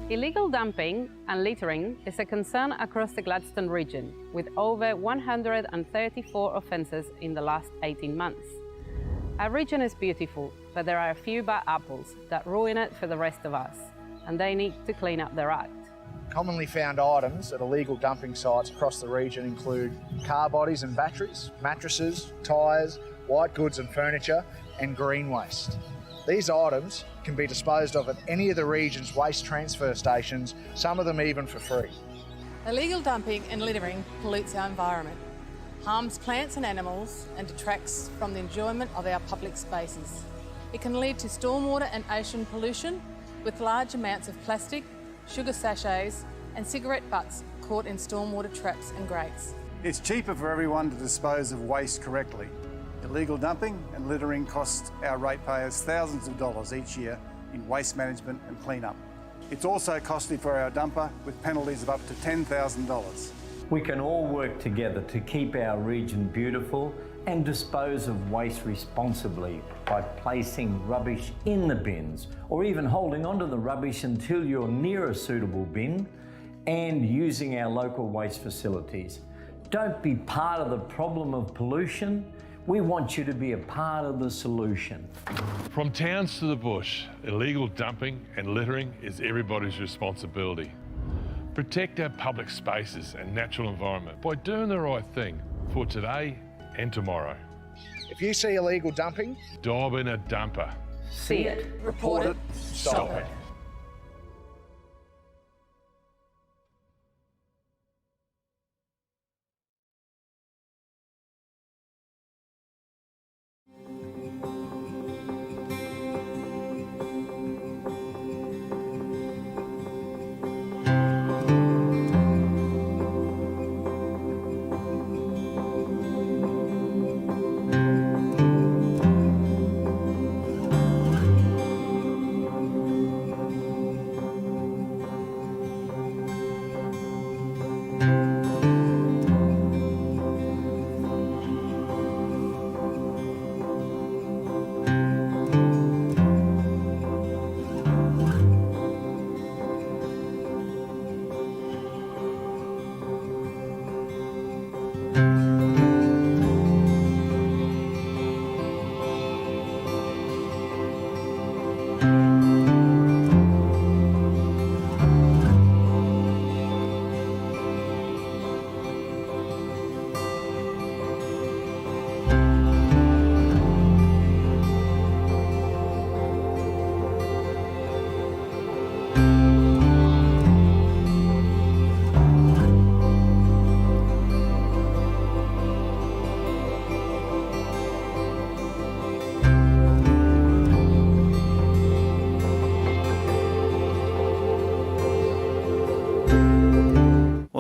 Illegal dumping and littering is a concern across the Gladstone region, with over 134 offences in the last 18 months. Our region is beautiful, but there are a few bad apples that ruin it for the rest of us, and they need to clean up their act. Commonly found items at illegal dumping sites across the region include car bodies and batteries, mattresses, tyres, white goods and furniture, and green waste. These items can be disposed of at any of the region's waste transfer stations, some of them even for free. Illegal dumping and littering pollutes our environment, harms plants and animals, and detracts from the enjoyment of our public spaces. It can lead to stormwater and ocean pollution, with large amounts of plastic, sugar sachets, and cigarette butts caught in stormwater traps and grates. It's cheaper for everyone to dispose of waste correctly. Illegal dumping and littering cost our ratepayers thousands of dollars each year in waste management and clean-up. It's also costly for our dumper, with penalties of up to $10,000. We can all work together to keep our region beautiful and dispose of waste responsibly by placing rubbish in the bins, or even holding onto the rubbish until you're near a suitable bin, and using our local waste facilities. Don't be part of the problem of pollution. We want you to be a part of the solution. From towns to the bush, illegal dumping and littering is everybody's responsibility. Protect our public spaces and natural environment by doing the right thing for today and tomorrow. If you see illegal dumping, dive in a dumper. See it, report it, Stop it.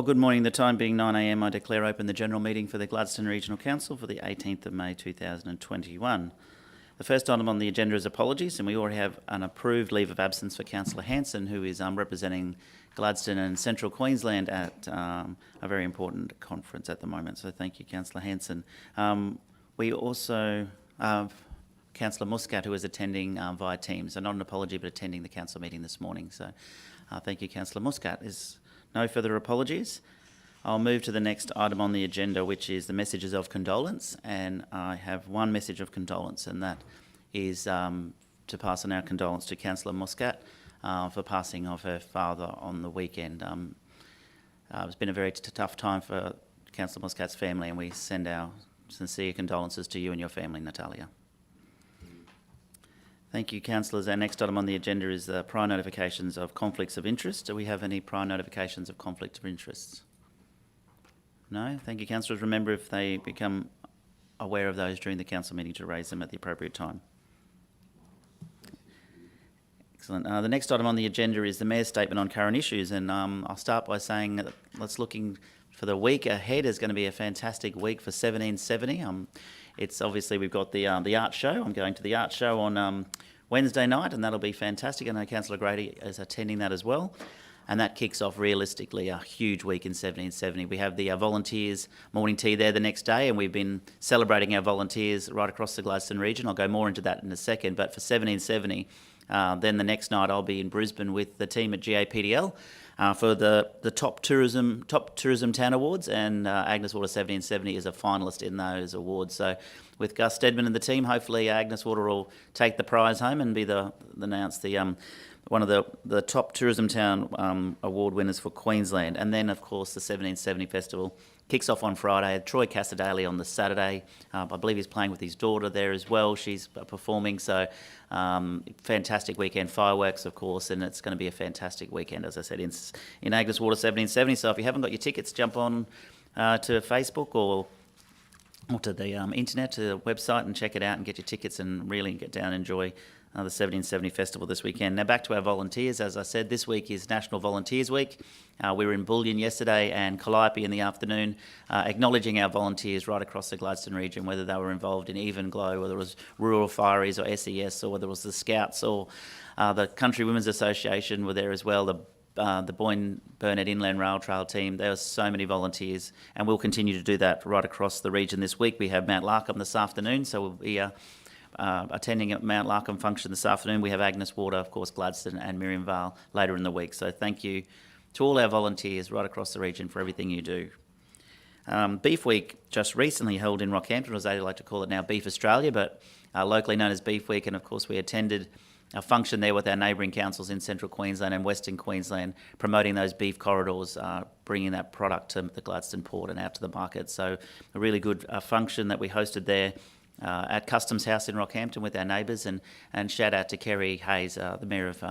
Well, good morning. The time being 9 a.m, I declare open the general meeting for the Gladstone Regional Council for the 18th of May 2021. The first item on the agenda is apologies, and we already have an approved leave of absence for Councillor Hanson, who is representing Gladstone and Central Queensland at a very important conference at the moment. So thank you, Councillor Hanson. We also have Councillor Muscat, who is attending via Teams, so not an apology, but attending the council meeting this morning. So thank you, Councillor Muscat. Is no further apologies. I'll move to the next item on the agenda, which is the messages of condolence, and I have one message of condolence, and that is to pass on our condolence to Councillor Muscat for passing of her father on the weekend. It's been a very tough time for Councillor Muscat's family, and we send our sincere condolences to you and your family, Natalia. Thank you, councillors. Our next item on the agenda is the prior notifications of conflicts of interest. Do we have any prior notifications of conflicts of interest? No? Thank you, councillors. Remember, if they become aware of those during the council meeting, to raise them at the appropriate time. Excellent. The next item on the agenda is the Mayor's statement on current issues, and I'll start by saying that let's looking for the week ahead is going to be a fantastic week for 1770. It's obviously we've got the art show. I'm going to the art show on Wednesday night, and that'll be fantastic. I know Councillor Grady is attending that as well. And that kicks off realistically a huge week in 1770. We have the volunteers morning tea there the next day, and we've been celebrating our volunteers right across the Gladstone region. I'll go more into that in a second, but for 1770, then the next night I'll be in Brisbane with the team at GAPDL for the top tourism town awards, and Agnes Water 1770 is a finalist in those awards. So with Gus Stedman and the team, hopefully Agnes Water will take the prize home and be one of the top tourism town award winners for Queensland. And then, of course, the 1770 Festival kicks off on Friday. Troy Casadale on the Saturday. I believe he's playing with his daughter there as well. She's performing, so fantastic weekend. Fireworks, of course, and it's going to be a fantastic weekend, as I said, in Agnes Water 1770. So if you haven't got your tickets, jump on to Facebook or to the internet, to the website, and check it out and get your tickets and really get down and enjoy the 1770 Festival this weekend. Now back to our volunteers. As I said, this week is National Volunteers Week. We were in Bullion yesterday and Calliope in the afternoon, acknowledging our volunteers right across the Gladstone region, whether they were involved in Even Glow, whether it was Rural Fireys or SES, or whether it was the Scouts or the Country Women's Association were there as well, the Boyne Burnett Inland Rail Trail team. There were so many volunteers, and we'll continue to do that right across the region this week. We have Mount Larkham this afternoon, so we'll be attending at Mount Larkham function this afternoon. We have Agnes Water, of course, Gladstone and Miriam Vale later in the week. So thank you to all our volunteers right across the region for everything you do. Beef Week just recently held in Rockhampton, as they like to call it now, Beef Australia, but locally known as Beef Week. And of course, we attended a function there with our neighbouring councils in Central Queensland and Western Queensland, promoting those beef corridors, bringing that product to the Gladstone port and out to the market. So a really good function that we hosted there at Customs House in Rockhampton with our neighbours, and shout out to Kerry Hayes, the Mayor of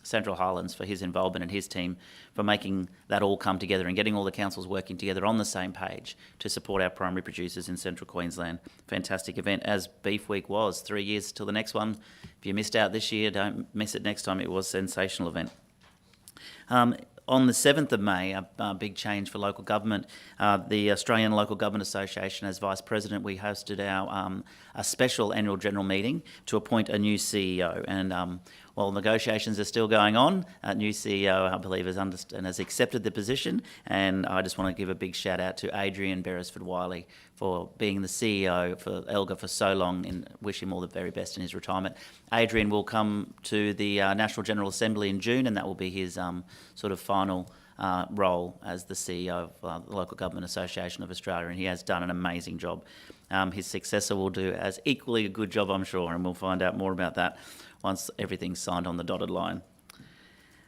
Central Highlands, for his involvement and his team for making that all come together and getting all the councils working together on the same page to support our primary producers in Central Queensland. Fantastic event, as Beef Week was. 3 years till the next one. If you missed out this year, don't miss it next time. It was a sensational event. On the 7th of May, a big change for local government. The Australian Local Government Association, as Vice President, we hosted our a special annual general meeting to appoint a new CEO. And while negotiations are still going on, a new CEO, I believe, has accepted the position. And I just want to give a big shout out to Adrian Beresford-Wiley for being the CEO for Elga for so long, and wish him all the very best in his retirement. Adrian will come to the National General Assembly in June, and that will be his sort of final role as the CEO of the Local Government Association of Australia, and he has done an amazing job. His successor will do as equally a good job, I'm sure, and we'll find out more about that once everything's signed on the dotted line.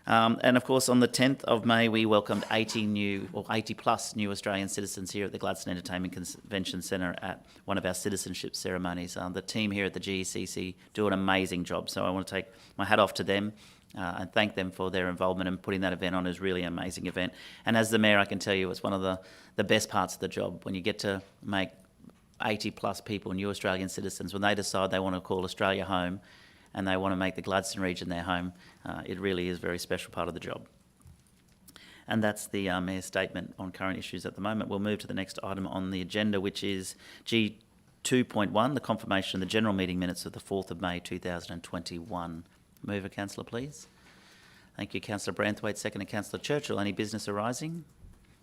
And of course, on the 10th of May, we welcomed 80 plus new Australian citizens here at the Gladstone Entertainment Convention Centre at one of our citizenship ceremonies. The team here at the GECC do an amazing job, so I want to take my hat off to them and thank them for their involvement in putting that event on. It was really an amazing event. And as the Mayor, I can tell you, it's one of the best parts of the job, when you get to make 80 plus people, new Australian citizens, when they decide they want to call Australia home and they want to make the Gladstone region their home. It really is a very special part of the job. And that's the Mayor's statement on current issues at the moment. We'll move to the next item on the agenda, which is G2.1, the confirmation of the general meeting minutes of the 4th of May 2021. Mover, Councillor, please. Thank you, Councillor Branthwaite. Second, Councillor Churchill. Any business arising?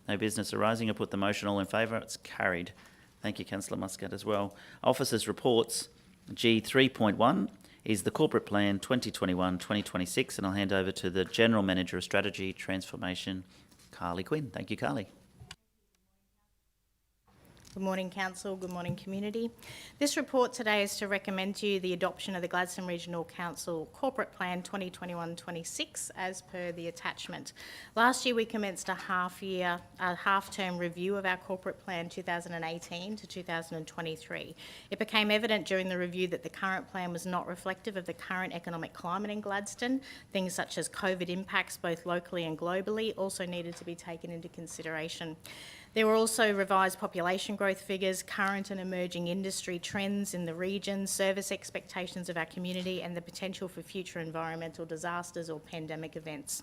No business arising. I put the motion. All in favour. It's carried. Thank you, Councillor Muscat, as well. Officers' reports. G3.1 is the Corporate Plan 2021-2026, and I'll hand over to the General Manager of Strategy Transformation, Carly Quinn. Thank you, Carly. Good morning, Council. Good morning, community. This report today is to recommend to you the adoption of the Gladstone Regional Council Corporate Plan 2021-26 as per the attachment. Last year we commenced a half-term review of our Corporate Plan 2018 to 2023. It became evident during the review that the current plan was not reflective of the current economic climate in Gladstone. Things such as COVID impacts both locally and globally also needed to be taken into consideration. There were also revised population growth figures, current and emerging industry trends in the region, service expectations of our community, and the potential for future environmental disasters or pandemic events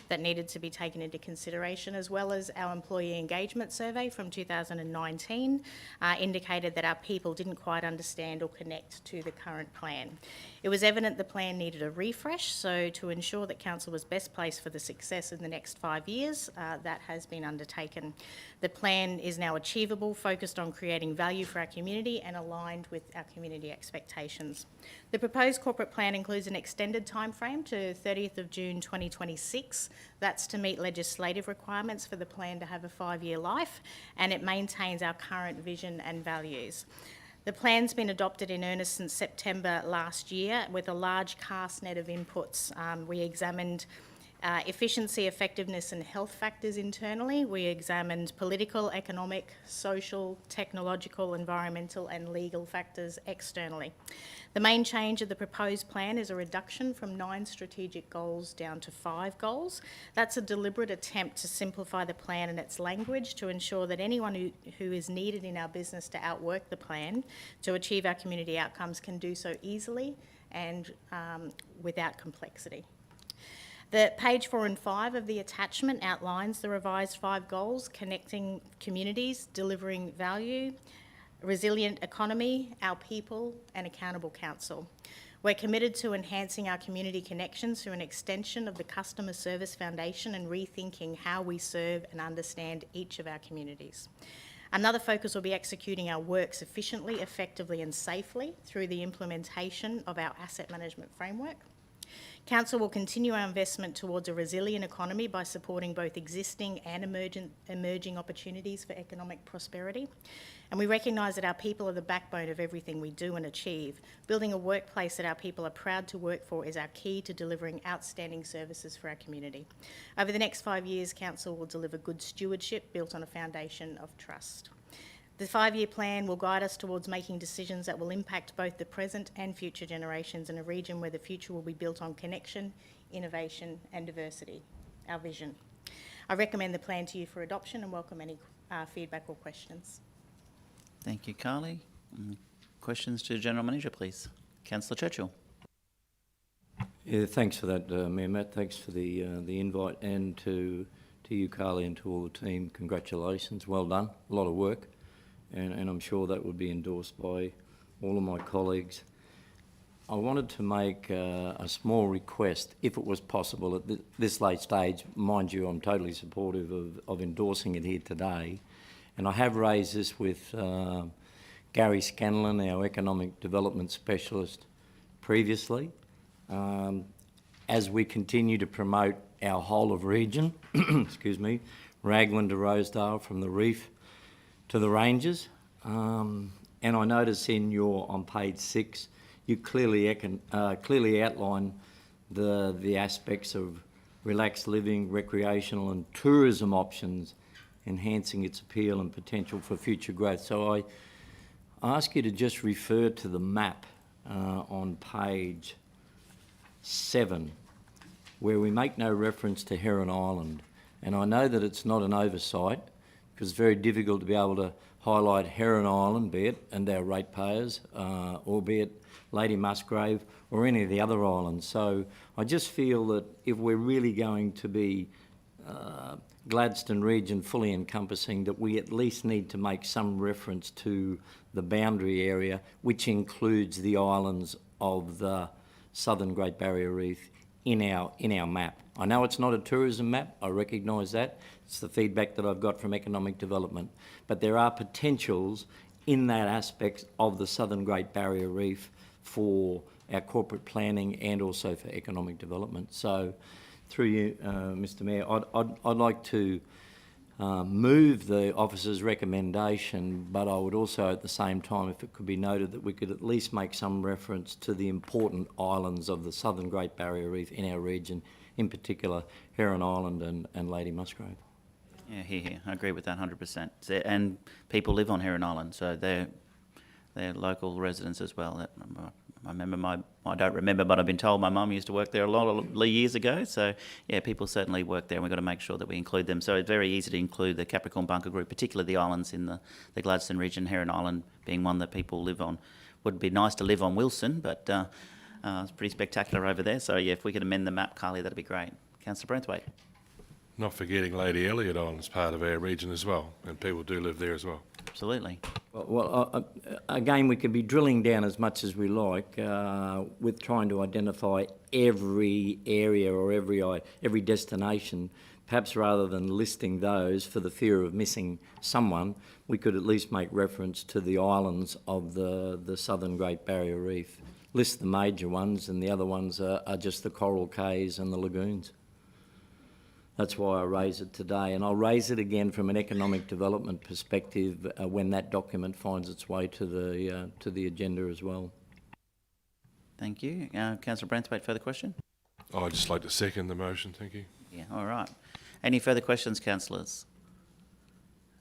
that needed to be taken into consideration, as well as our employee engagement survey from 2019 indicated that our people didn't quite understand or connect to the current plan. It was evident the plan needed a refresh, so to ensure that Council was best placed for the success in the next 5 years, that has been undertaken. The plan is now achievable, focused on creating value for our community and aligned with our community expectations. The proposed corporate plan includes an extended timeframe to 30th of June 2026. That's to meet legislative requirements for the plan to have a 5-year life, and it maintains our current vision and values. The plan's been adopted in earnest since September last year with a large cast net of inputs. We examined efficiency, effectiveness and health factors internally. We examined political, economic, social, technological, environmental and legal factors externally. The main change of the proposed plan is a reduction from 9 strategic goals down to 5 goals. That's a deliberate attempt to simplify the plan and its language to ensure that anyone who is needed in our business to outwork the plan to achieve our community outcomes can do so easily and without complexity. The page 4 and 5 of the attachment outlines the revised 5 goals: connecting communities, delivering value, resilient economy, our people, and accountable council. We're committed to enhancing our community connections through an extension of the Customer Service Foundation and rethinking how we serve and understand each of our communities. Another focus will be executing our works efficiently, effectively and safely through the implementation of our asset management framework. Council will continue our investment towards a resilient economy by supporting both existing and emerging opportunities for economic prosperity. And we recognise that our people are the backbone of everything we do and achieve. Building a workplace that our people are proud to work for is our key to delivering outstanding services for our community. Over the next 5 years, Council will deliver good stewardship built on a foundation of trust. The 5-year plan will guide us towards making decisions that will impact both the present and future generations in a region where the future will be built on connection, innovation and diversity, our vision. I recommend the plan to you for adoption and welcome any feedback or questions. Thank you, Carly. Questions to the General Manager, please. Councillor Churchill. Yeah, thanks for that, Mayor Matt. Thanks for the invite, and to you, Carly, and to all the team, congratulations. Well done. A lot of work. And I'm sure that would be endorsed by all of my colleagues. I wanted to make a small request, if it was possible at this late stage. Mind you, I'm totally supportive of endorsing it here today. And I have raised this with Gary Scanlon, our Economic Development Specialist, previously. As we continue to promote our whole of region, excuse me, Raglan to Rosedale, from the Reef to the Ranges, and I notice on page 6, you clearly outline the aspects of relaxed living, recreational and tourism options, enhancing its appeal and potential for future growth. So I ask you to just refer to the map on page 7, where we make no reference to Heron Island. And I know that it's not an oversight, because it's very difficult to be able to highlight Heron Island, be it, and our ratepayers, or be it Lady Musgrave or any of the other islands. So I just feel that if we're really going to be Gladstone region fully encompassing, that we at least need to make some reference to the boundary area, which includes the islands of the Southern Great Barrier Reef in our map. I know it's not a tourism map, I recognise that. It's the feedback that I've got from economic development. But there are potentials in that aspect of the Southern Great Barrier Reef for our corporate planning and also for economic development. So through you, Mr Mayor, I'd like to move the officer's recommendation, but I would also at the same time, if it could be noted, that we could at least make some reference to the important islands of the Southern Great Barrier Reef in our region, in particular Heron Island and Lady Musgrave. Yeah, here. I agree with that 100%. And people live on Heron Island, so they're local residents as well. I don't remember, but I've been told my mum used to work there a lot of years ago. So, yeah, people certainly work there, and we've got to make sure that we include them. So it's very easy to include the Capricorn Bunker Group, particularly the islands in the Gladstone region, Heron Island being one that people live on. Would be nice to live on Wilson, but it's pretty spectacular over there. So, yeah, if we could amend the map, Carly, that'd be great. Councillor Branthwaite. Not forgetting Lady Elliot Island is part of our region as well, and people do live there as well. Absolutely. Again, we could be drilling down as much as we like with trying to identify every area or every destination. Perhaps rather than listing those for the fear of missing someone, we could at least make reference to the islands of the southern Great Barrier Reef. List the major ones, and the other ones are just the coral cays and the lagoons. That's why I raise it today, and I'll raise it again from an economic development perspective when that document finds its way to the agenda as well. Thank you. Councillor Branthwaite, further question? I'd just like to second the motion, thank you. Yeah, all right. Any further questions, councillors?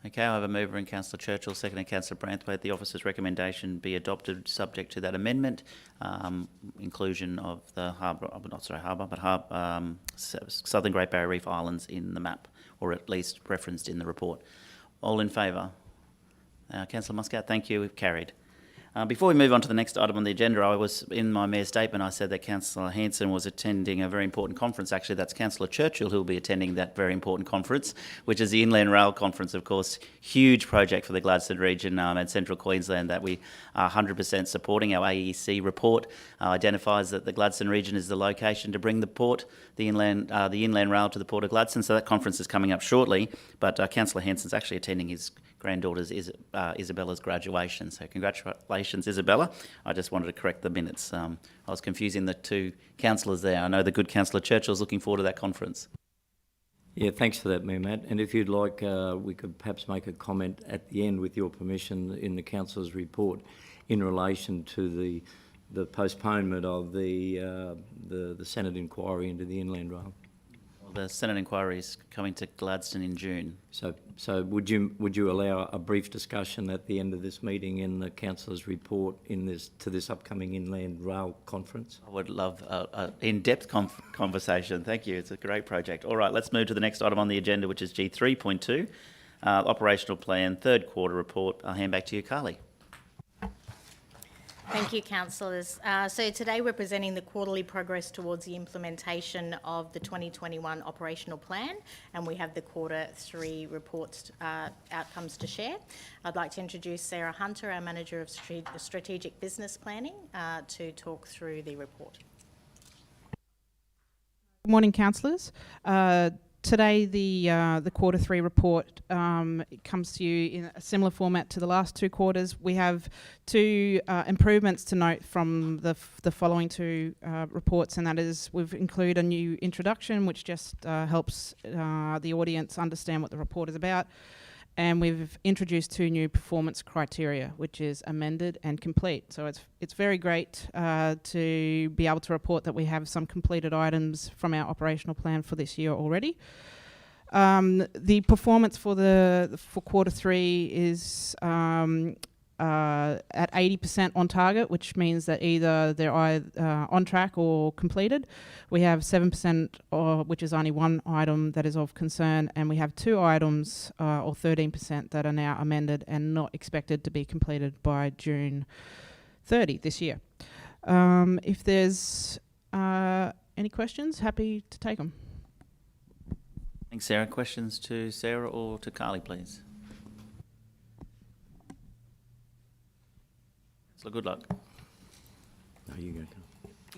Okay, I have a mover in Councillor Churchill, second in Councillor Branthwaite. The officer's recommendation be adopted subject to that amendment, inclusion of the Southern Great Barrier Reef Islands in the map, or at least referenced in the report. All in favour? Councillor Muscat, thank you. Carried. Before we move on to the next item on the agenda, I was in my mayor's statement, I said that Councillor Hanson was attending a very important conference. Actually, that's Councillor Churchill who will be attending that very important conference, which is the Inland Rail Conference, of course. Huge project for the Gladstone region and central Queensland that we are 100% supporting. Our AEC report identifies that the Gladstone region is the location to bring the inland rail to the port of Gladstone. So that conference is coming up shortly, but Councillor Hanson's actually attending his granddaughter's Isabella's graduation. So congratulations, Isabella. I just wanted to correct the minutes. I was confusing the two councillors there. I know the good Councillor Churchill's looking forward to that conference. Yeah, thanks for that, Mayor Matt. And if you'd like, we could perhaps make a comment at the end, with your permission, in the councillor's report in relation to the postponement of the Senate inquiry into the inland rail. The Senate inquiry is coming to Gladstone in June. So would you allow a brief discussion at the end of this meeting in the councillor's report to this upcoming Inland Rail Conference? I would love an in-depth conversation. Thank you. It's a great project. All right, let's move to the next item on the agenda, which is G3.2, Operational Plan, Third Quarter Report. I'll hand back to you, Carly. Thank you, councillors. So today we're presenting the quarterly progress towards the implementation of the 2021 operational plan, and we have the quarter 3 reports outcomes to share. I'd like to introduce Sarah Hunter, our Manager of Strategic Business Planning, to talk through the report. Good morning, councillors. Today, the quarter 3 report comes to you in a similar format to the last 2 quarters. We have 2 improvements to note from the following 2 reports, and that is we've included a new introduction, which just helps the audience understand what the report is about. And we've introduced 2 new performance criteria, which is amended and complete. So it's very great to be able to report that we have some completed items from our operational plan for this year already. The performance for quarter 3 is at 80% on target, which means that either they're on track or completed. We have 7%, which is only 1 item that is of concern, and we have 2 items, or 13%, that are now amended and not expected to be completed by June 30 this year. If there's any questions, happy to take them. Thanks, Sarah. Questions to Sarah or to Carly, please? So good luck. No, you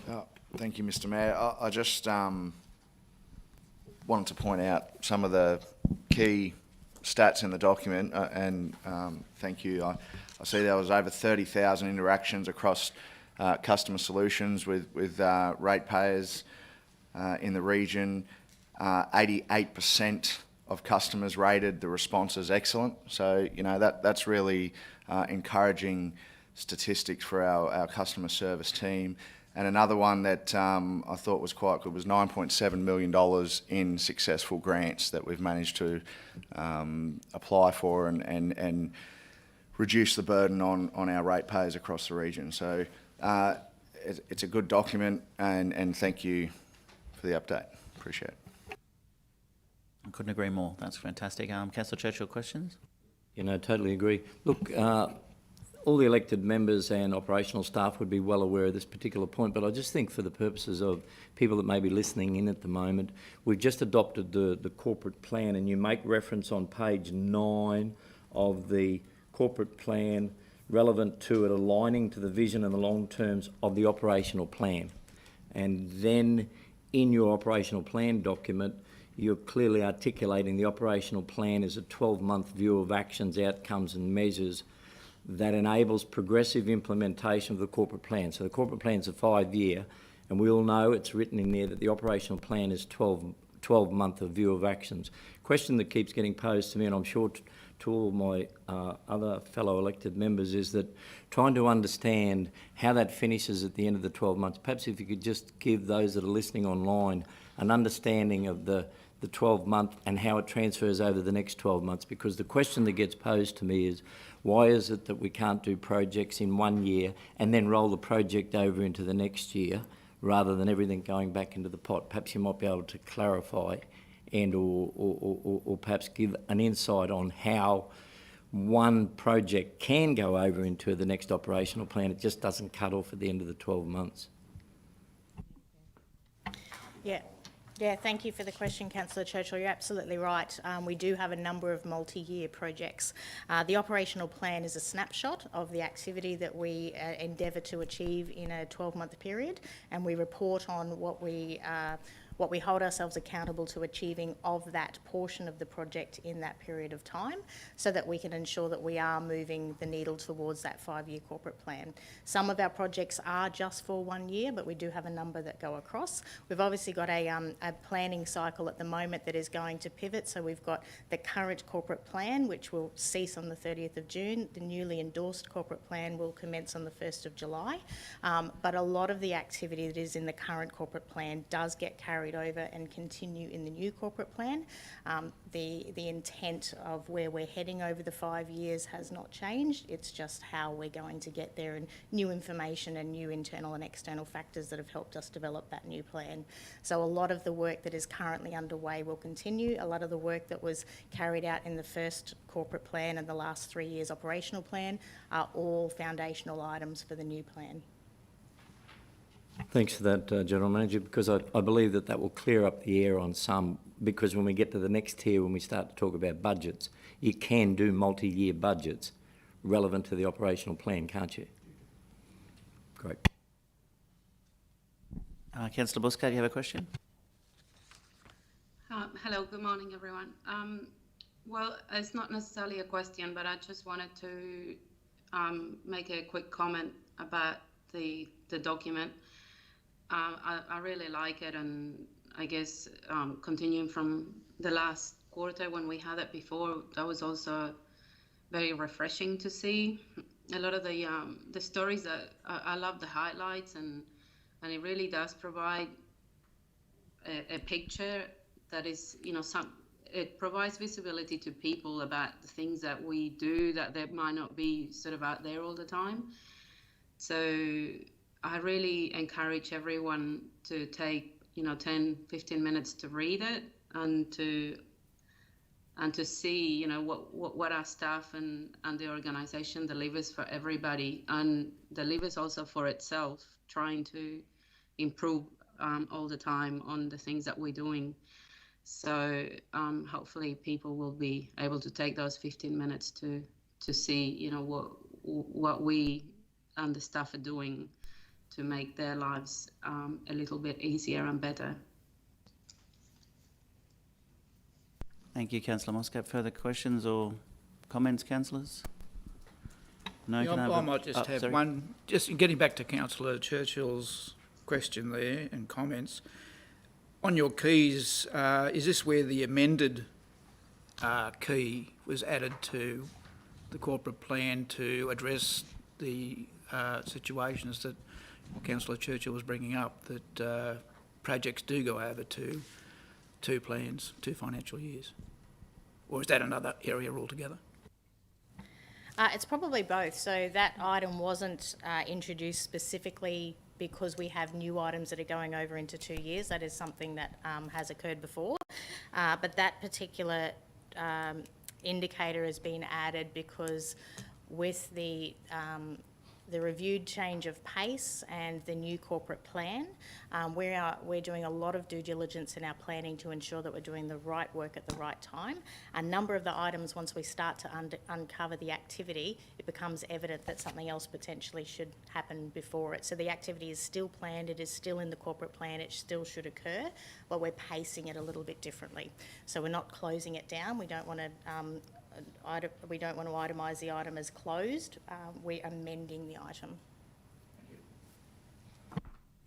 go. Thank you, Mr. Mayor. I just wanted to point out some of the key stats in the document, and thank you. I see there was over 30,000 interactions across customer solutions with ratepayers in the region. 88% of customers rated the response as excellent. So, you know, that's really encouraging statistics for our customer service team. And another one that I thought was quite good was $9.7 million in successful grants that we've managed to apply for and reduce the burden on our ratepayers across the region. So it's a good document, and thank you for the update. Appreciate it. I couldn't agree more. That's fantastic. Councillor Churchill, questions? You know, totally agree. Look, all the elected members and operational staff would be well aware of this particular point, but I just think for the purposes of people that may be listening in at the moment, we've just adopted the corporate plan, and you make reference on page 9 of the corporate plan relevant to it aligning to the vision and the long terms of the operational plan. And then in your operational plan document, you're clearly articulating the operational plan as a 12-month view of actions, outcomes and measures that enables progressive implementation of the corporate plan. So the corporate plan's a 5-year, and we all know it's written in there that the operational plan is 12-month view of actions. Question that keeps getting posed to me, and I'm sure to all my other fellow elected members, is that trying to understand how that finishes at the end of the 12 months. Perhaps if you could just give those that are listening online an understanding of the 12-month and how it transfers over the next 12 months, because the question that gets posed to me is, why is it that we can't do projects in 1 year and then roll the project over into the next year rather than everything going back into the pot? Perhaps you might be able to clarify and or perhaps give an insight on how one project can go over into the next operational plan. It just doesn't cut off at the end of the 12 months. Yeah, thank you for the question, Councillor Churchill. You're absolutely right. We do have a number of multi-year projects. The operational plan is a snapshot of the activity that we endeavour to achieve in a 12-month period, and we report on what we hold ourselves accountable to achieving of that portion of the project in that period of time, so that we can ensure that we are moving the needle towards that 5-year corporate plan. Some of our projects are just for 1 year, but we do have a number that go across. We've obviously got a planning cycle at the moment that is going to pivot. So we've got the current corporate plan, which will cease on the 30th of June. The newly endorsed corporate plan will commence on the 1st of July. But a lot of the activity that is in the current corporate plan does get carried over and continue in the new corporate plan. The intent of where we're heading over the 5 years has not changed. It's just how we're going to get there, and new information and new internal and external factors that have helped us develop that new plan. So a lot of the work that is currently underway will continue. A lot of the work that was carried out in the first corporate plan and the last 3 years operational plan are all foundational items for the new plan. Thanks for that, General Manager, because I believe that will clear up the air on some, because when we get to the next tier, when we start to talk about budgets, you can do multi-year budgets relevant to the operational plan, can't you? Great. Councillor Busquet, do you have a question? Hello, good morning, everyone. Well, it's not necessarily a question, but I just wanted to make a quick comment about the document. I really like it, and I guess continuing from the last quarter when we had it before, that was also very refreshing to see. A lot of the stories that I love the highlights, and it really does provide a picture that is, it provides visibility to people about the things that we do that they might not be sort of out there all the time. So I really encourage everyone to take 10-15 minutes to read it and to see what our staff and the organisation delivers for everybody, and delivers also for itself, trying to improve all the time on the things that we're doing. So hopefully people will be able to take those 15 minutes to see what we and the staff are doing to make their lives a little bit easier and better. Thank you, Councillor Muscat. Further questions or comments, councillors? No. Yeah, I might just have one. Just getting back to Councillor Churchill's question there and comments. On your keys, is this where the amended key was added to the corporate plan to address the situations that Councillor Churchill was bringing up, that projects do go over to 2 plans, 2 financial years? Or is that another area altogether? It's probably both. So that item wasn't introduced specifically because we have new items that are going over into 2 years. That is something that has occurred before. But that particular indicator has been added because with the reviewed change of pace and the new corporate plan, we're doing a lot of due diligence in our planning to ensure that we're doing the right work at the right time. A number of the items, once we start to uncover the activity, it becomes evident that something else potentially should happen before it. So the activity is still planned, it is still in the corporate plan, it still should occur, but we're pacing it a little bit differently. So we're not closing it down. We don't want to itemise the item as closed. We're amending the item.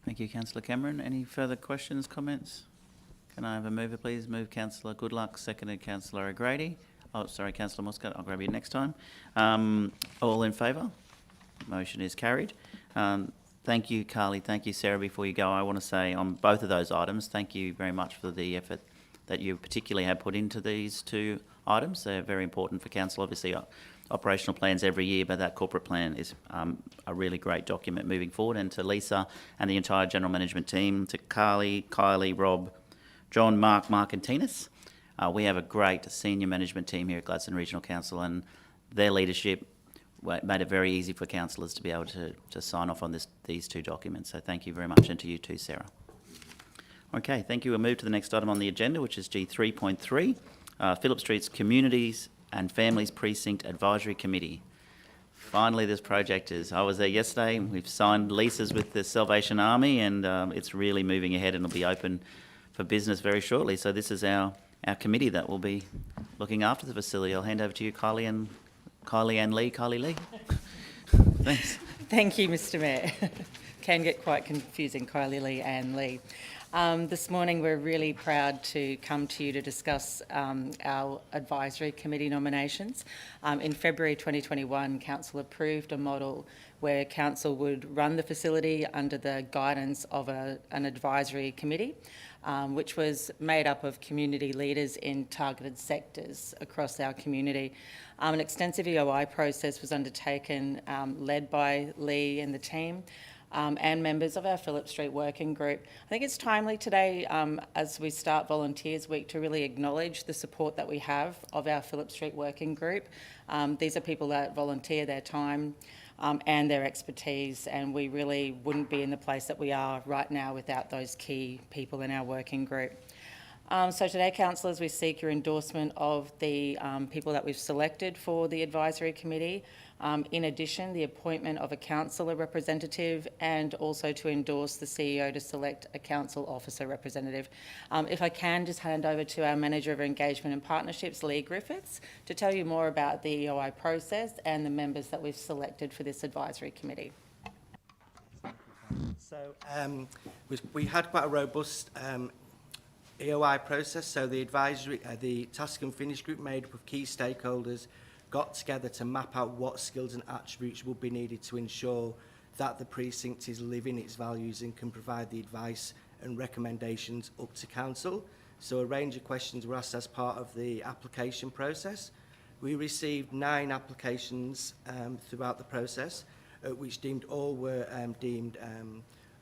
Thank you, Councillor Cameron. Any further questions, comments? Can I have a mover, please? Move Councillor Goodluck, seconded Councillor O'Grady. Oh, sorry, Councillor Muscat, I'll grab you next time. All in favour? Motion is carried. Thank you, Carly. Thank you, Sarah. Before you go, I want to say on both of those items, thank you very much for the effort that you particularly have put into these two items. They're very important for council. Obviously, operational plans every year, but that corporate plan is a really great document moving forward. And to Lisa and the entire general management team, to Carly, Kylie, Rob, John, Mark and Tinas. We have a great senior management team here at Gladstone Regional Council, and their leadership made it very easy for councillors to be able to sign off on these two documents. So thank you very much, and to you too, Sarah. Okay, thank you. We'll move to the next item on the agenda, which is G3.3, Phillip Street's Communities and Families Precinct Advisory Committee. Finally, this project I was there yesterday. We've signed leases with the Salvation Army, and it's really moving ahead and will be open for business very shortly. So this is our committee that will be looking after the facility. I'll hand over to you, Kylie Lee. Thanks. Thank you, Mr. Mayor. Can get quite confusing, Kylie Lee and Lee. This morning we're really proud to come to you to discuss our advisory committee nominations. In February 2021, Council approved a model where Council would run the facility under the guidance of an advisory committee, which was made up of community leaders in targeted sectors across our community. An extensive EOI process was undertaken, led by Lee and the team, and members of our Phillip Street Working Group. I think it's timely today, as we start Volunteers Week, to really acknowledge the support that we have of our Phillip Street Working Group. These are people that volunteer their time and their expertise, and we really wouldn't be in the place that we are right now without those key people in our working group. So today, councillors, we seek your endorsement of the people that we've selected for the advisory committee. In addition, the appointment of a councillor representative, and also to endorse the CEO to select a council officer representative. If I can, just hand over to our Manager of Engagement and Partnerships, Lee Griffiths, to tell you more about the EOI process and the members that we've selected for this advisory committee. So we had quite a robust EOI process. So the task and finish group, made up of key stakeholders, got together to map out what skills and attributes would be needed to ensure that the precinct is living its values and can provide the advice and recommendations up to council. So a range of questions were asked as part of the application process. We received 9 applications throughout the process, which all were deemed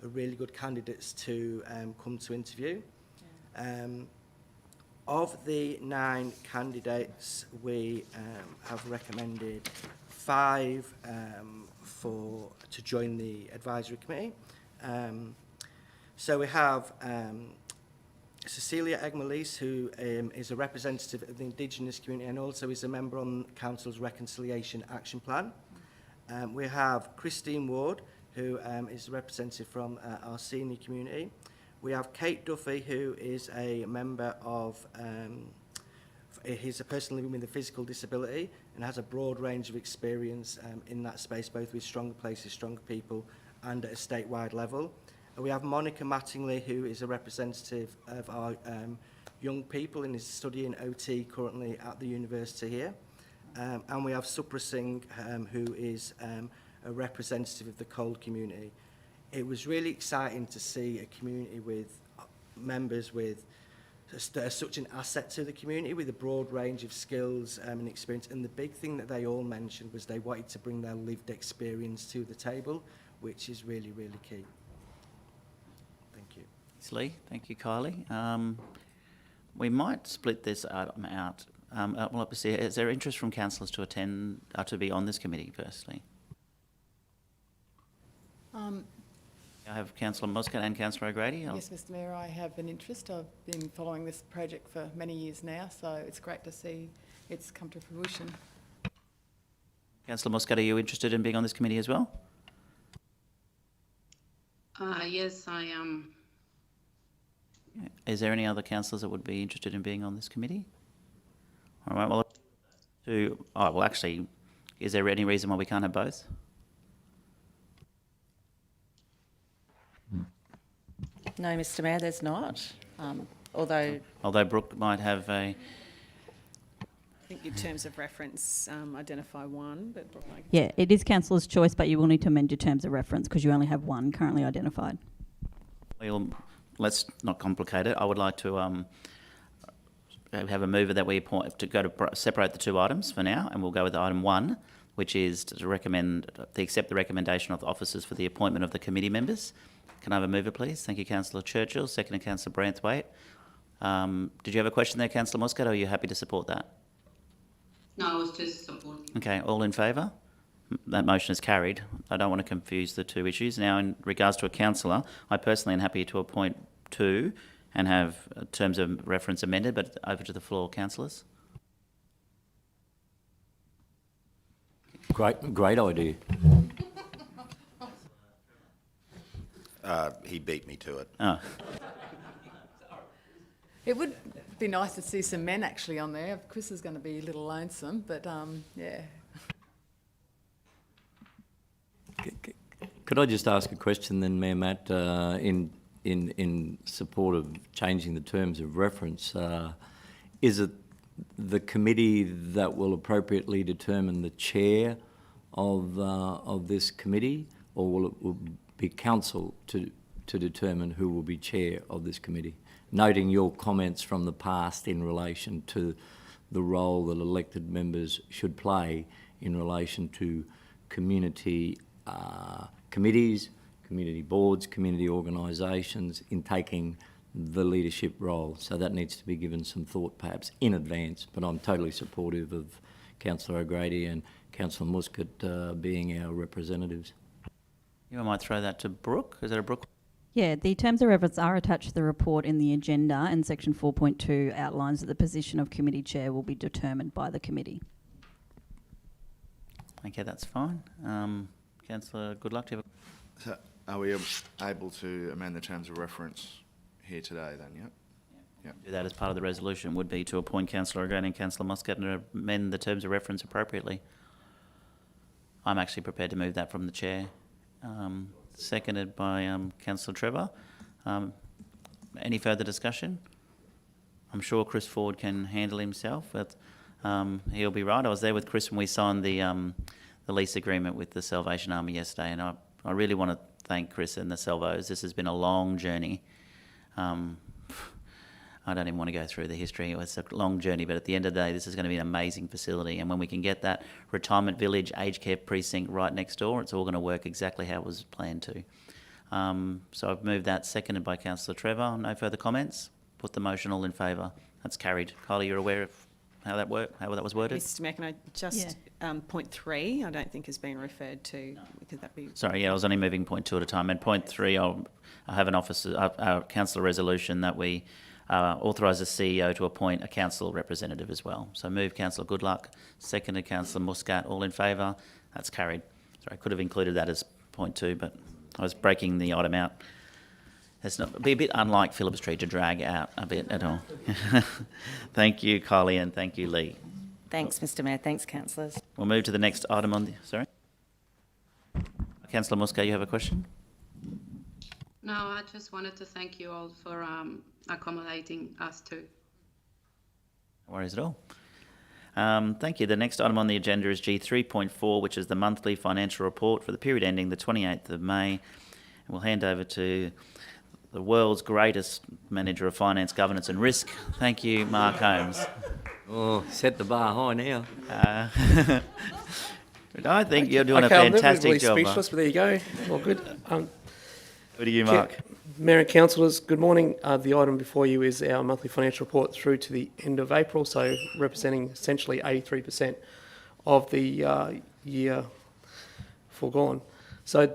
really good candidates to come to interview. Of the 9 candidates, we have recommended 5 to join the advisory committee. So we have Cecilia Egmalise, who is a representative of the Indigenous community and also is a member on Council's Reconciliation Action Plan. We have Christine Ward, who is a representative from our senior community. We have Kate Duffy, who is a member of, he's a person living with a physical disability and has a broad range of experience in that space, both with Stronger Places, Stronger People, and at a statewide level. And we have Monica Mattingly, who is a representative of our young people and is studying OT currently at the university here. And we have Supra Singh, who is a representative of the Cold community. It was really exciting to see a community with members with such an asset to the community, with a broad range of skills and experience. And the big thing that they all mentioned was they wanted to bring their lived experience to the table, which is really, really key. Thanks, Lee. Thank you, Kylie. We might split this item out. Well, obviously, is there interest from councillors to attend, to be on this committee, firstly? I have Councillor Muscat and Councillor O'Grady. Yes, Mr Mayor, I have an interest. I've been following this project for many years now, so it's great to see it's come to fruition. Councillor Muscat, are you interested in being on this committee as well? Yes, I am. Is there any other councillors that would be interested in being on this committee? All right, well, actually, is there any reason why we can't have both? No, Mr Mayor, there's not. Although Brooke might have a... I think your terms of reference identify one, but Brooke might... Yeah, it is councillor's choice, but you will need to amend your terms of reference because you only have one currently identified. Well, let's not complicate it. I would like to have a mover that we appoint to separate the two items for now, and we'll go with item 1, which is to accept the recommendation of the officers for the appointment of the committee members. Can I have a mover, please? Thank you, Councillor Churchill. Second, Councillor Branthwaite. Did you have a question there, Councillor Muscat, or are you happy to support that? No, I was just supporting. Okay, all in favour? That motion is carried. I don't want to confuse the two issues. Now, in regards to a councillor, I personally am happy to appoint 2 and have terms of reference amended, but over to the floor, councillors. Great idea. He beat me to it. Oh. It would be nice to see some men actually on there. Chris is going to be a little lonesome, but yeah. Could I just ask a question then, Mayor Matt, in support of changing the terms of reference? Is it the committee that will appropriately determine the chair of this committee, or will it be council to determine who will be chair of this committee? Noting your comments from the past in relation to the role that elected members should play in relation to community committees, community boards, community organisations in taking the leadership role. So that needs to be given some thought perhaps in advance, but I'm totally supportive of Councillor O'Grady and Councillor Muscat being our representatives. I might throw that to Brooke. Is that a Brooke? Yeah, the terms of reference are attached to the report in the agenda, and section 4.2 outlines that the position of committee chair will be determined by the committee. Okay, that's fine. Councillor Goodluck, do you have So are we able to amend the terms of reference here today then, yeah? Yeah. do that as part of the resolution? Would be to appoint Councillor O'Grady and Councillor Muscat and amend the terms of reference appropriately. I'm actually prepared to move that from the chair. Seconded by Councillor Trevor. Any further discussion? I'm sure Chris Ford can handle himself, but he'll be right. I was there with Chris when we signed the lease agreement with the Salvation Army yesterday, and I really want to thank Chris and the Salvos. This has been a long journey. I don't even want to go through the history. It's a long journey, but at the end of the day, this is going to be an amazing facility. And when we can get that retirement village aged care precinct right next door, it's all going to work exactly how it was planned to. So I've moved that, seconded by Councillor Trevor. No further comments? Put the motion, all in favour. That's carried. Kylie, you're aware of how that worked, how that was worded? Mr Mayor, can I just, point 3, I don't think has been referred to. Could that be... Sorry, I was only moving point 2 at a time. And point 3, I'll have an councillor resolution that we authorise the CEO to appoint a council representative as well. So move Councillor Goodluck, seconded Councillor Muscat. All in favour? That's carried. Sorry, I could have included that as point 2, but I was breaking the item out. It'd be a bit unlike Phillip Street to drag out a bit at all. Thank you, Kylie, and thank you, Lee. Thanks, Mr Mayor. Thanks, councillors. We'll move to the next item on the... Sorry? Councillor Muscat, you have a question? No, I just wanted to thank you all for accommodating us too. No worries at all. Thank you. The next item on the agenda is G3.4, which is the monthly financial report for the period ending the 28th of May. And we'll hand over to the world's greatest manager of finance, governance and risk. Thank you, Mark Holmes. Oh, set the bar high now. I think you're doing a fantastic job. Speechless, but there you go. All good. What do you, Mark? Mayor and councillors, good morning. The item before you is our monthly financial report through to the end of April, so representing essentially 83% of the year foregone. So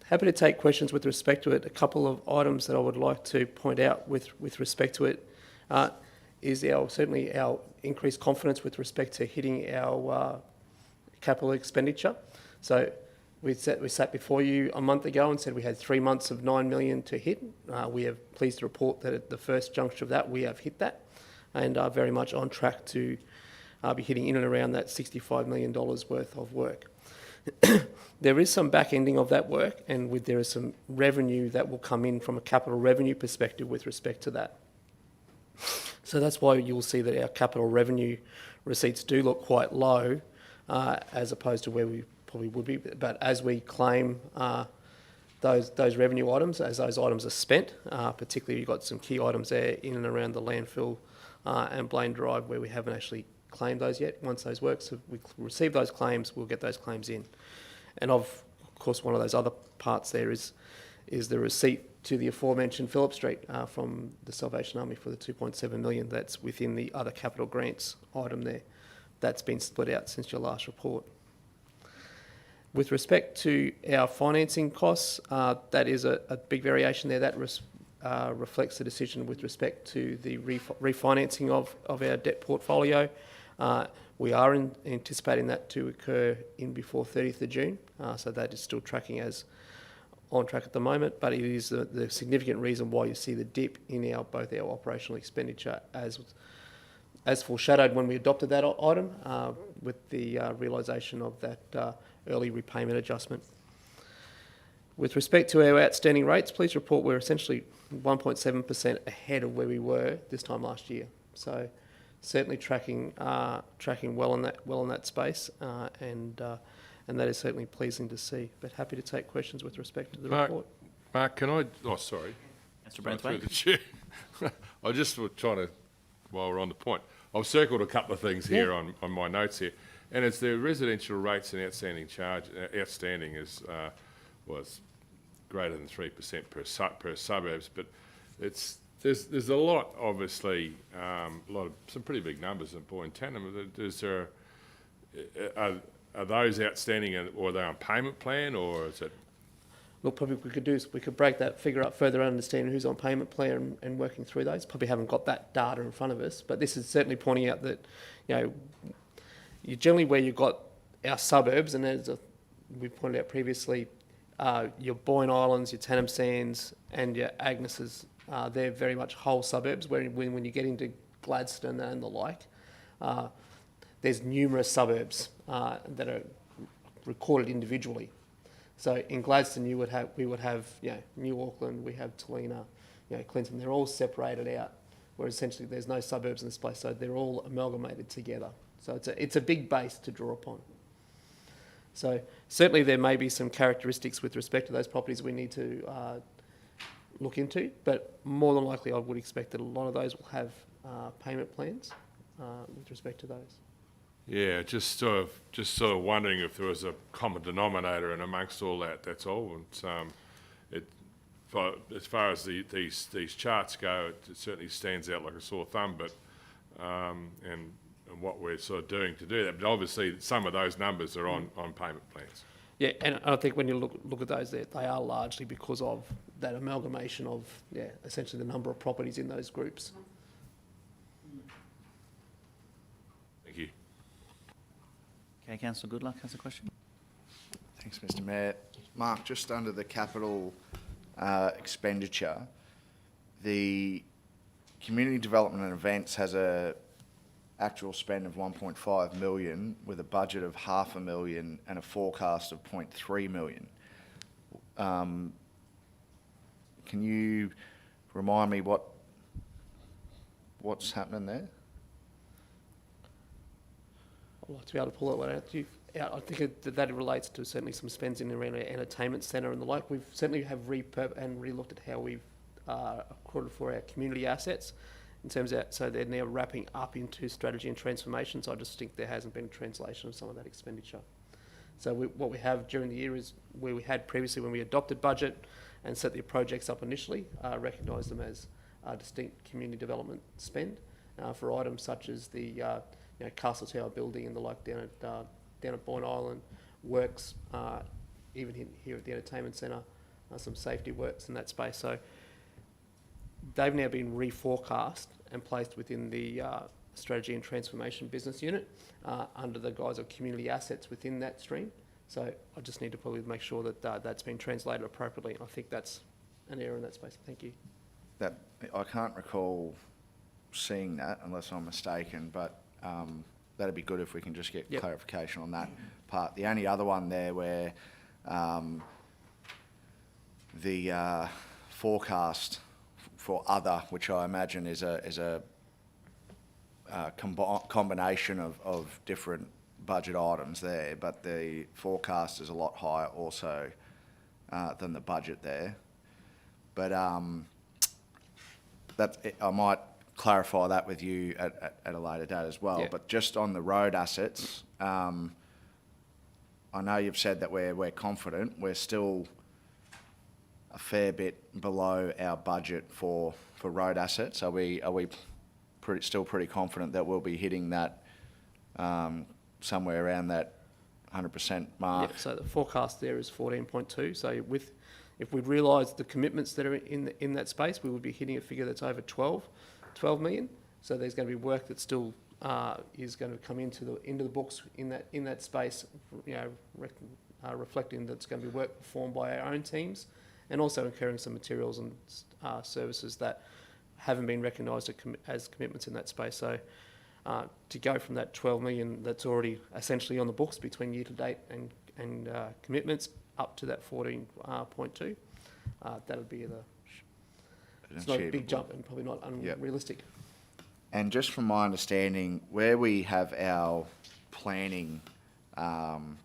happy to take questions with respect to it. A couple of items that I would like to point out with respect to it is certainly our increased confidence with respect to hitting our capital expenditure. So we sat before you a month ago and said we had 3 months of $9 million to hit. We are pleased to report that at the first juncture of that, we have hit that and are very much on track to be hitting in and around that $65 million worth of work. There is some back ending of that work, and there is some revenue that will come in from a capital revenue perspective with respect to that. So that's why you'll see that our capital revenue receipts do look quite low as opposed to where we probably would be. But as we claim those revenue items, as those items are spent, particularly you've got some key items there in and around the landfill and Blaine Drive where we haven't actually claimed those yet. Once those works, if we receive those claims, we'll get those claims in. And of course, one of those other parts there is the receipt to the aforementioned Phillip Street from the Salvation Army for the $2.7 million that's within the other capital grants item there. That's been split out since your last report. With respect to our financing costs, that is a big variation there. That reflects the decision with respect to the refinancing of our debt portfolio. We are anticipating that to occur in before 30th of June, so that is still tracking as on track at the moment, but it is the significant reason why you see the dip in both our operational expenditure as foreshadowed when we adopted that item with the realisation of that early repayment adjustment. With respect to our outstanding rates, please report we're essentially 1.7% ahead of where we were this time last year. So certainly tracking well in that space, and that is certainly pleasing to see. But happy to take questions with respect to the report. Mark, can I? Oh, sorry, Mr. Branthwaite. I just was trying to, while we're on the point, I've circled a couple of things here on my notes here, and it's the residential rates and outstanding was greater than 3% per suburbs, but there's a lot, obviously, some pretty big numbers in tandem. Are those outstanding, or are they on payment plan, or is it? Look, probably we could break that figure up further, understanding who's on payment plan and working through those. Probably haven't got that data in front of us, but this is certainly pointing out that, you generally where you've got our suburbs, and as we pointed out previously, your Boyne Islands, your Tannum Sands, and your Agnes's, they're very much whole suburbs. When you get into Gladstone and the like, there's numerous suburbs that are recorded individually. So in Gladstone, we would have New Auckland, we have Talina, Clinton. They're all separated out, where essentially there's no suburbs in this place. So they're all amalgamated together. So it's a big base to draw upon. So certainly there may be some characteristics with respect to those properties we need to look into, but more than likely I would expect that a lot of those will have payment plans with respect to those. Yeah, just sort of wondering if there was a common denominator in amongst all that. That's all. And as far as these charts go, it certainly stands out like a sore thumb. But and what we're sort of doing to do that. But obviously, some of those numbers are on payment plans. Yeah, and I think when you look at those, they are largely because of that amalgamation of essentially the number of properties in those groups. Thank you. Okay, Councillor Goodluck has a question. Thanks, Mr. Mayor. Mark, just under the capital expenditure, the community development and events has a actual spend of 1.5 million with a budget of $500,000 and a forecast of 0.3 million. Can you remind me what's happening there? I'd like to be able to pull that one out. I think that relates to certainly some spends in around our entertainment centre and the like. We've certainly have re-looked at how we've accrued for our community assets in terms of that. So they're now wrapping up into strategy and transformation. So I just think there hasn't been a translation of some of that expenditure. So what we have during the year is where we had previously when we adopted budget and set the projects up initially, recognise them as distinct community development spend for items such as the Castle Tower building and the like down at Boyne Island, works, even here at the entertainment centre, some safety works in that space. So they've now been reforecast and placed within the Strategy and Transformation Business Unit under the guise of community assets within that stream. So I just need to probably make sure that that's been translated appropriately, and I think that's an error in that space. Thank you. That I can't recall seeing that unless I'm mistaken, but that'd be good if we can just get clarification on that part. The only other one there where the forecast for other, which I imagine is a combination of different budget items there, but the forecast is a lot higher also than the budget there. But I might clarify that with you at a later date as well. But just on the road assets, I know you've said that we're confident. We're still a fair bit below our budget for road assets. Are we still pretty confident that we'll be hitting that somewhere around that 100% mark? Yep, so the forecast there is 14.2. So if we realise the commitments that are in that space, we would be hitting a figure that's over 12 million. So there's going to be work that still is going to come into the books in that space, reflecting that's going to be work performed by our own teams, and also incurring some materials and services that haven't been recognised as commitments in that space. So to go from that 12 million that's already essentially on the books between year to date and commitments up to that 14.2, that would be it's not a big jump and probably not unrealistic. And just from my understanding, where we have our planning and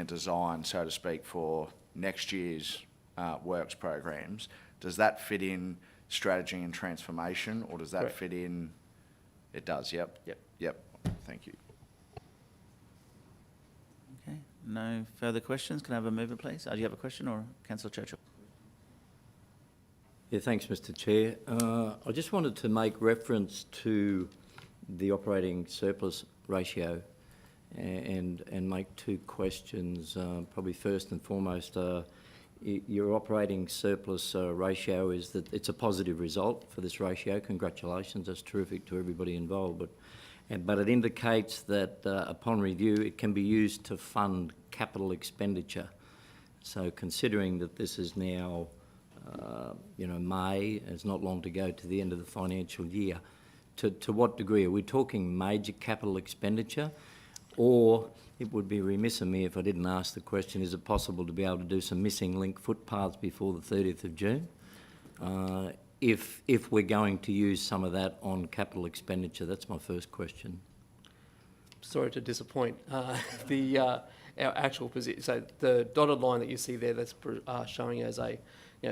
design, so to speak, for next year's works programs, does that fit in strategy and transformation, or does that fit in? It does. Yep. Thank you. Okay. No further questions. Can I have a mover, please? Do you have a question, or Councillor Churchill? Yeah, thanks, Mr. Chair. I just wanted to make reference to the operating surplus ratio and make two questions. Probably first and foremost, your operating surplus ratio is that it's a positive result for this ratio. Congratulations, that's terrific to everybody involved. But it indicates that upon review, it can be used to fund capital expenditure. So considering that this is now May, it's not long to go to the end of the financial year, to what degree? Are we talking major capital expenditure? Or it would be remiss of me if I didn't ask the question, is it possible to be able to do some missing link footpaths before the 30th of June? If we're going to use some of that on capital expenditure, that's my first question. Sorry to disappoint. Our actual position, so the dotted line that you see there, that's showing as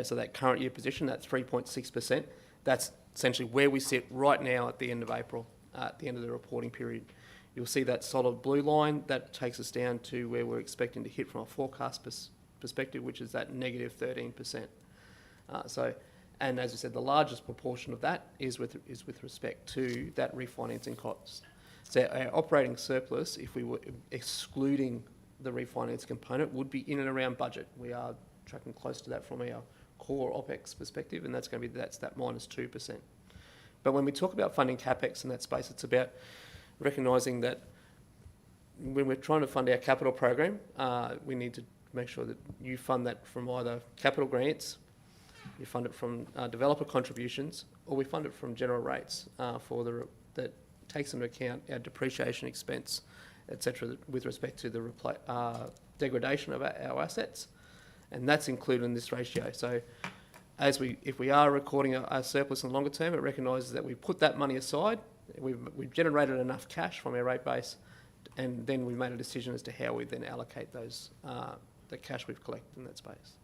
so that current year position, that's 3.6%. That's essentially where we sit right now at the end of April, at the end of the reporting period. You'll see that solid blue line, that takes us down to where we're expecting to hit from a forecast perspective, which is that negative 13%. And as I said, the largest proportion of that is with respect to that refinancing cost. So our operating surplus, if we were excluding the refinance component, would be in and around budget. We are tracking close to that from our core OPEX perspective, and that's that minus 2%. But when we talk about funding CapEx in that space, it's about recognising that when we're trying to fund our capital program, we need to make sure that you fund that from either capital grants, you fund it from developer contributions, or we fund it from general rates that takes into account our depreciation expense, etc., with respect to the degradation of our assets, and that's included in this ratio. So if we are recording a surplus in the longer term, it recognises that we put that money aside, we've generated enough cash from our rate base, and then we made a decision as to how we then allocate those the cash we've collected in that space.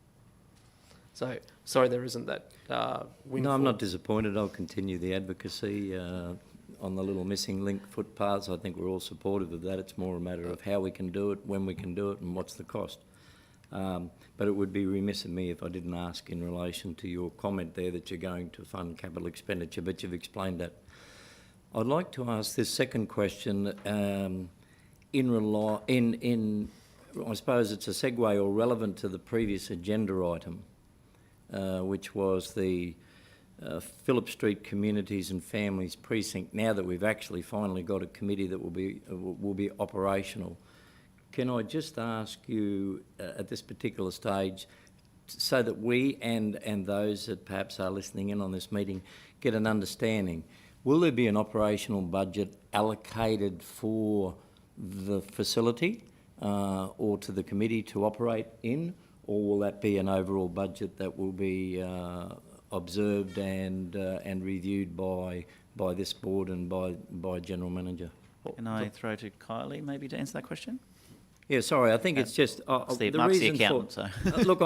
So, sorry, there isn't that windfall. No, I'm not disappointed. I'll continue the advocacy on the little missing link footpaths. I think we're all supportive of that. It's more a matter of how we can do it, when we can do it, and what's the cost. But it would be remiss of me if I didn't ask in relation to your comment there that you're going to fund capital expenditure, but you've explained that. I'd like to ask this second question I suppose it's a segue or relevant to the previous agenda item, which was the Phillip Street Communities and Families Precinct. Now that we've actually finally got a committee that will be operational, can I just ask you at this particular stage, so that we and those that perhaps are listening in on this meeting get an understanding, will there be an operational budget allocated for the facility or to the committee to operate in, or will that be an overall budget that will be observed and reviewed by this board and by General Manager? Can I throw to Kylie maybe to answer that question? Yeah, sorry, I think it's just... Steve, Mark's the accountant, so... Look,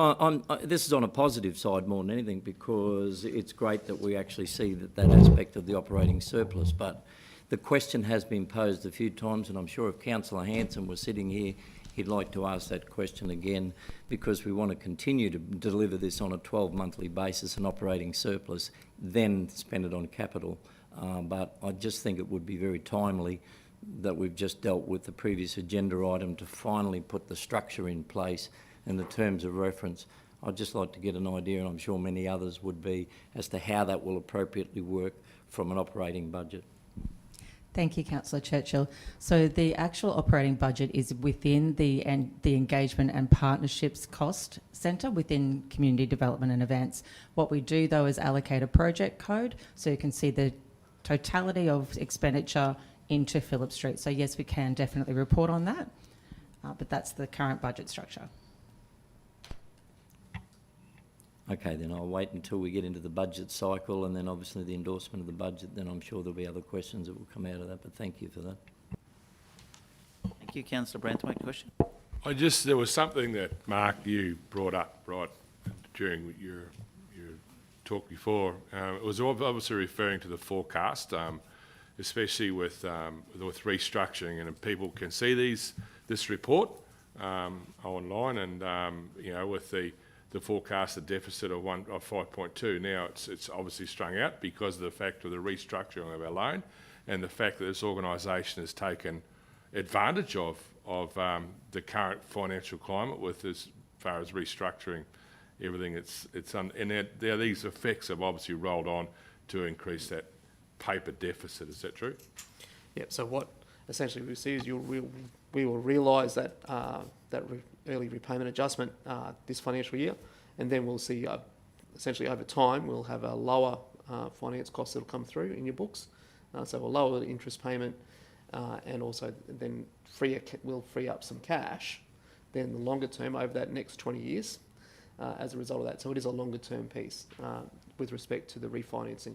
this is on a positive side more than anything, because it's great that we actually see that aspect of the operating surplus, but the question has been posed a few times, and I'm sure if Councillor Hanson was sitting here, he'd like to ask that question again, because we want to continue to deliver this on a 12-monthly basis, an operating surplus, then spend it on capital. But I just think it would be very timely that we've just dealt with the previous agenda item to finally put the structure in place and the terms of reference. I'd just like to get an idea, and I'm sure many others would be, as to how that will appropriately work from an operating budget. Thank you, Councillor Churchill. So the actual operating budget is within the engagement and partnerships cost centre within community development and events. What we do though is allocate a project code, so you can see the totality of expenditure into Phillip Street. So yes, we can definitely report on that, but that's the current budget structure. Okay, then I'll wait until we get into the budget cycle and then obviously the endorsement of the budget. Then I'm sure there'll be other questions that will come out of that, but thank you for that. Thank you. Councillor Branthwaite, question? There was something that, Mark, you brought up right during your talk before. It was obviously referring to the forecast, especially with restructuring, and people can see this report online, and with the forecasted deficit of 5.2. Now it's obviously strung out because of the fact of the restructuring of our loan, and the fact that this organisation has taken advantage of the current financial climate with as far as restructuring everything. And these effects have obviously rolled on to increase that paper deficit. Is that true? Yeah. So what essentially we see is we will realise that early repayment adjustment this financial year, and then we'll see essentially over time we'll have a lower finance cost that will come through in your books. So we'll lower the interest payment, and also then we'll free up some cash. Then the longer term over that next 20 years as a result of that. So it is a longer term piece with respect to the refinancing.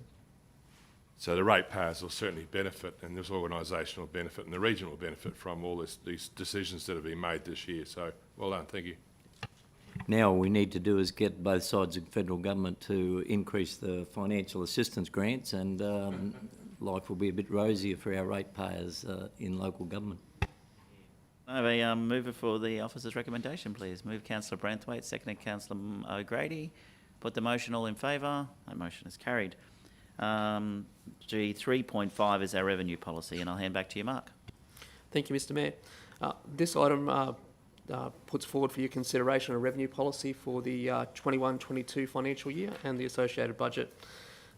So the ratepayers will certainly benefit, and this organisation will benefit, and the region will benefit from all these decisions that have been made this year. So well done, thank you. Now all we need to do is get both sides of federal government to increase the financial assistance grants, and life will be a bit rosier for our ratepayers in local government. I have a mover for the officer's recommendation, please. Move Councillor Branthwaite, seconded Councillor O'Grady. Put the motion. All in favour? That motion is carried. G3.5 is our revenue policy, and I'll hand back to you, Mark. Thank you, Mr. Mayor. This item puts forward for your consideration a revenue policy for the 21-22 financial year and the associated budget.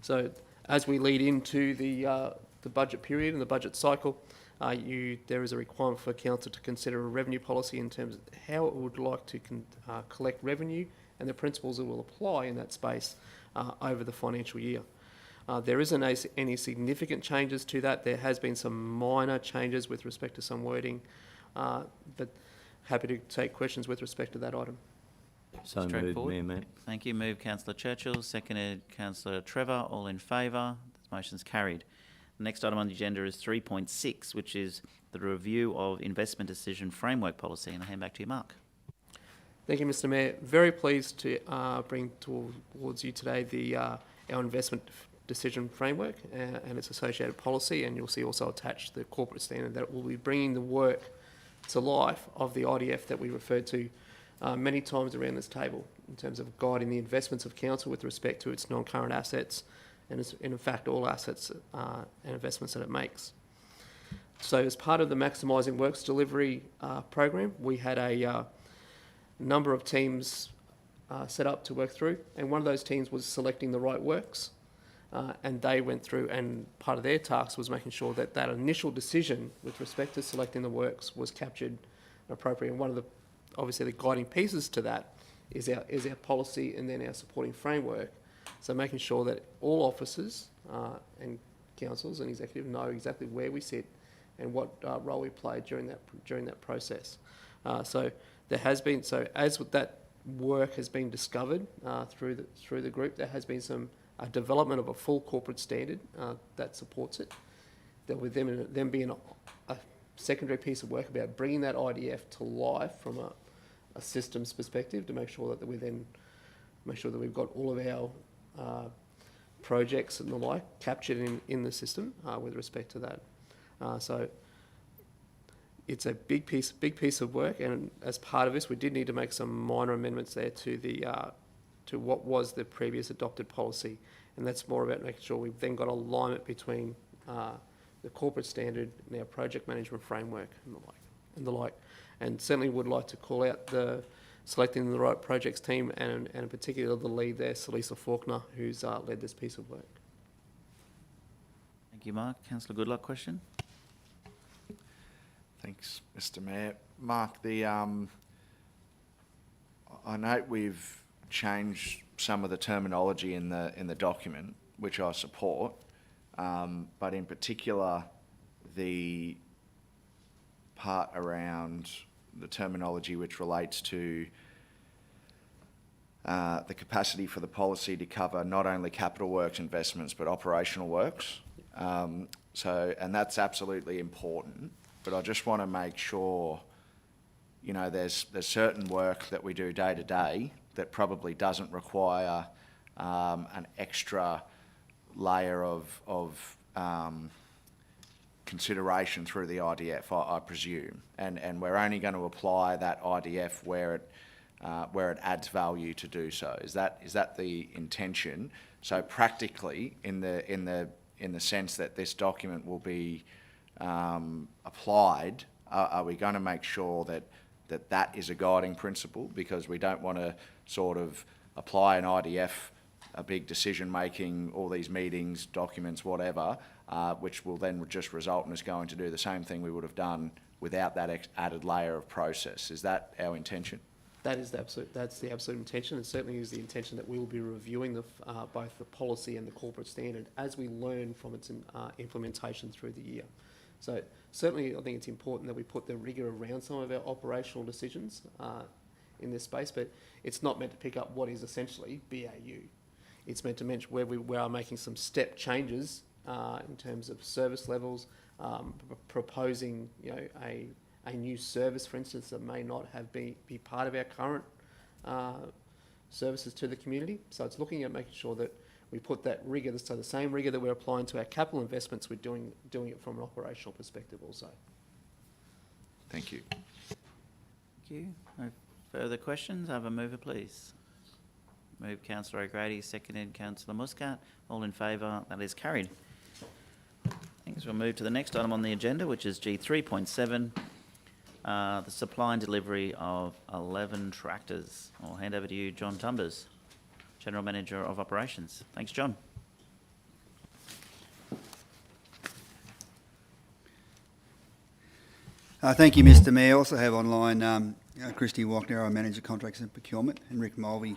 So as we lead into the budget period and the budget cycle, there is a requirement for Council to consider a revenue policy in terms of how it would like to collect revenue and the principles it will apply in that space over the financial year. There isn't any significant changes to that. There has been some minor changes with respect to some wording, but happy to take questions with respect to that item. So moved, Mayor. Thank you. Move Councillor Churchill, seconded Councillor Trevor. All in favour? The motion's carried. The next item on the agenda is 3.6, which is the review of investment decision framework policy, and I'll hand back to you, Mark. Thank you, Mr. Mayor. Very pleased to bring towards you today our investment decision framework and its associated policy, and you'll see also attached the corporate standard that will be bringing the work to life of the IDF that we referred to many times around this table in terms of guiding the investments of council with respect to its non-current assets and in fact all assets and investments that it makes. So as part of the Maximising Works delivery program, we had a number of teams set up to work through, and one of those teams was selecting the right works, and they went through, and part of their task was making sure that that initial decision with respect to selecting the works was captured appropriately. And one of the, obviously the guiding pieces to that is our policy and then our supporting framework. So making sure that all officers and councils and executive know exactly where we sit and what role we play during that process. So there has been, so as that work has been discovered through the group, there has been some development of a full corporate standard that supports it. There will then be a secondary piece of work about bringing that IDF to life from a systems perspective to make sure that we then make sure that we've got all of our projects and the like captured in the system with respect to that. So it's a big piece of work, and as part of this, we did need to make some minor amendments there to the to what was the previous adopted policy, and that's more about making sure we've then got alignment between the corporate standard and our project management framework and the like. And certainly would like to call out the selecting the right projects team and in particular the lead there, Celisa Faulkner, who's led this piece of work. Thank you, Mark. Councillor Goodluck, question? Thanks, Mr. Mayor. Mark, I note we've changed some of the terminology in the document, which I support, but in particular the part around the terminology which relates to the capacity for the policy to cover not only capital works investments but operational works. And that's absolutely important. But I just want to make sure, you know, there's certain work that we do day to day that probably doesn't require an extra layer of consideration through the IDF, I presume, and we're only going to apply that IDF where it adds value to do so. Is that the intention? So practically, in the sense that this document will be applied, are we going to make sure that is a guiding principle? Because we don't want to sort of apply an IDF, a big decision making, all these meetings, documents, whatever, which will then just result in us going to do the same thing we would have done without that added layer of process. Is that our intention? That's the absolute intention, and certainly is the intention that we will be reviewing both the policy and the corporate standard as we learn from its implementation through the year. So certainly I think it's important that we put the rigour around some of our operational decisions in this space, but it's not meant to pick up what is essentially BAU. It's meant to mention where we are making some step changes in terms of service levels, proposing, you know, a new service, for instance, that may not have be part of our current services to the community. So it's looking at making sure that we put that rigour, so the same rigour that we're applying to our capital investments, we're doing it from an operational perspective also. Thank you. Thank you. No further questions? I have a mover, please. Move Councillor O'Grady, seconded Councillor Muscat. All in favour? That is carried. Thanks. We'll move to the next item on the agenda, which is G3.7, the supply and delivery of 11 tractors. I'll hand over to you, John Tumbers, General Manager of Operations. Thanks, John. Thank you, Mr. Mayor. I also have online Christy Walkner, our Manager Contracts and Procurement, and Rick Mulvey,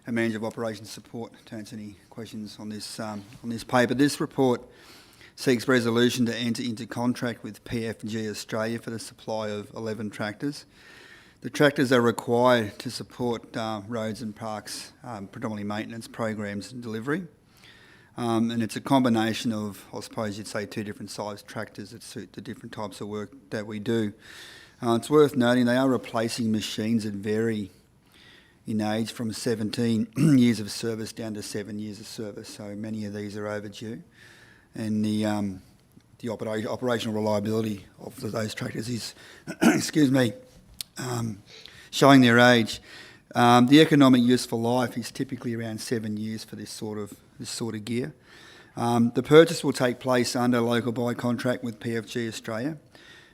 our Manager of Operations Support, to answer any questions on this paper. This report seeks resolution to enter into contract with PFG Australia for the supply of 11 tractors. The tractors are required to support roads and parks, predominantly maintenance programs and delivery. And it's a combination of, I suppose you'd say, two different sized tractors that suit the different types of work that we do. It's worth noting they are replacing machines that vary in age from 17 years of service down to 7 years of service, so many of these are overdue. And the operational reliability of those tractors is, excuse me, showing their age. The economic useful life is typically around 7 years for this sort of gear. The purchase will take place under local buy contract with PFG Australia,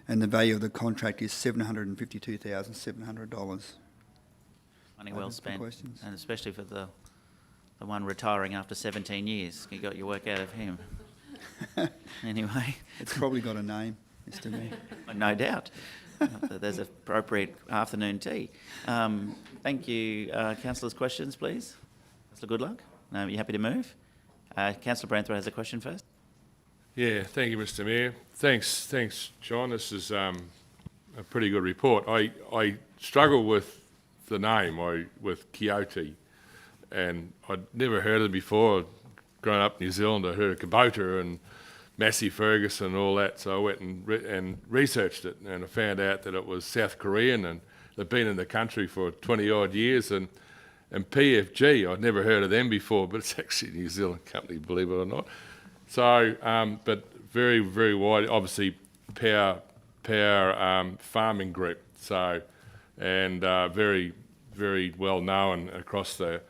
and the value of the contract is $752,700. Money well spent, and especially for the one retiring after 17 years. You got your work out of him. Anyway. It's probably got a name, Mr. Mayor. No doubt. There's appropriate afternoon tea. Thank you. Councillors, questions, please? Councillor Goodluck? No, you happy to move? Councillor Branthwaite has a question first. Yeah, thank you, Mr. Mayor. Thanks, John. This is a pretty good report. I struggle with the name, with Quixote, and I'd never heard of it before. Growing up in New Zealand, I heard of Kubota and Massey Ferguson and all that, so I went and researched it, and I found out that it was South Korean, and they've been in the country for 20-odd years, and PFG, I'd never heard of them before, but it's actually a New Zealand company, believe it or not. So, but very, very wide, obviously power farming group, so, and very, very well known across the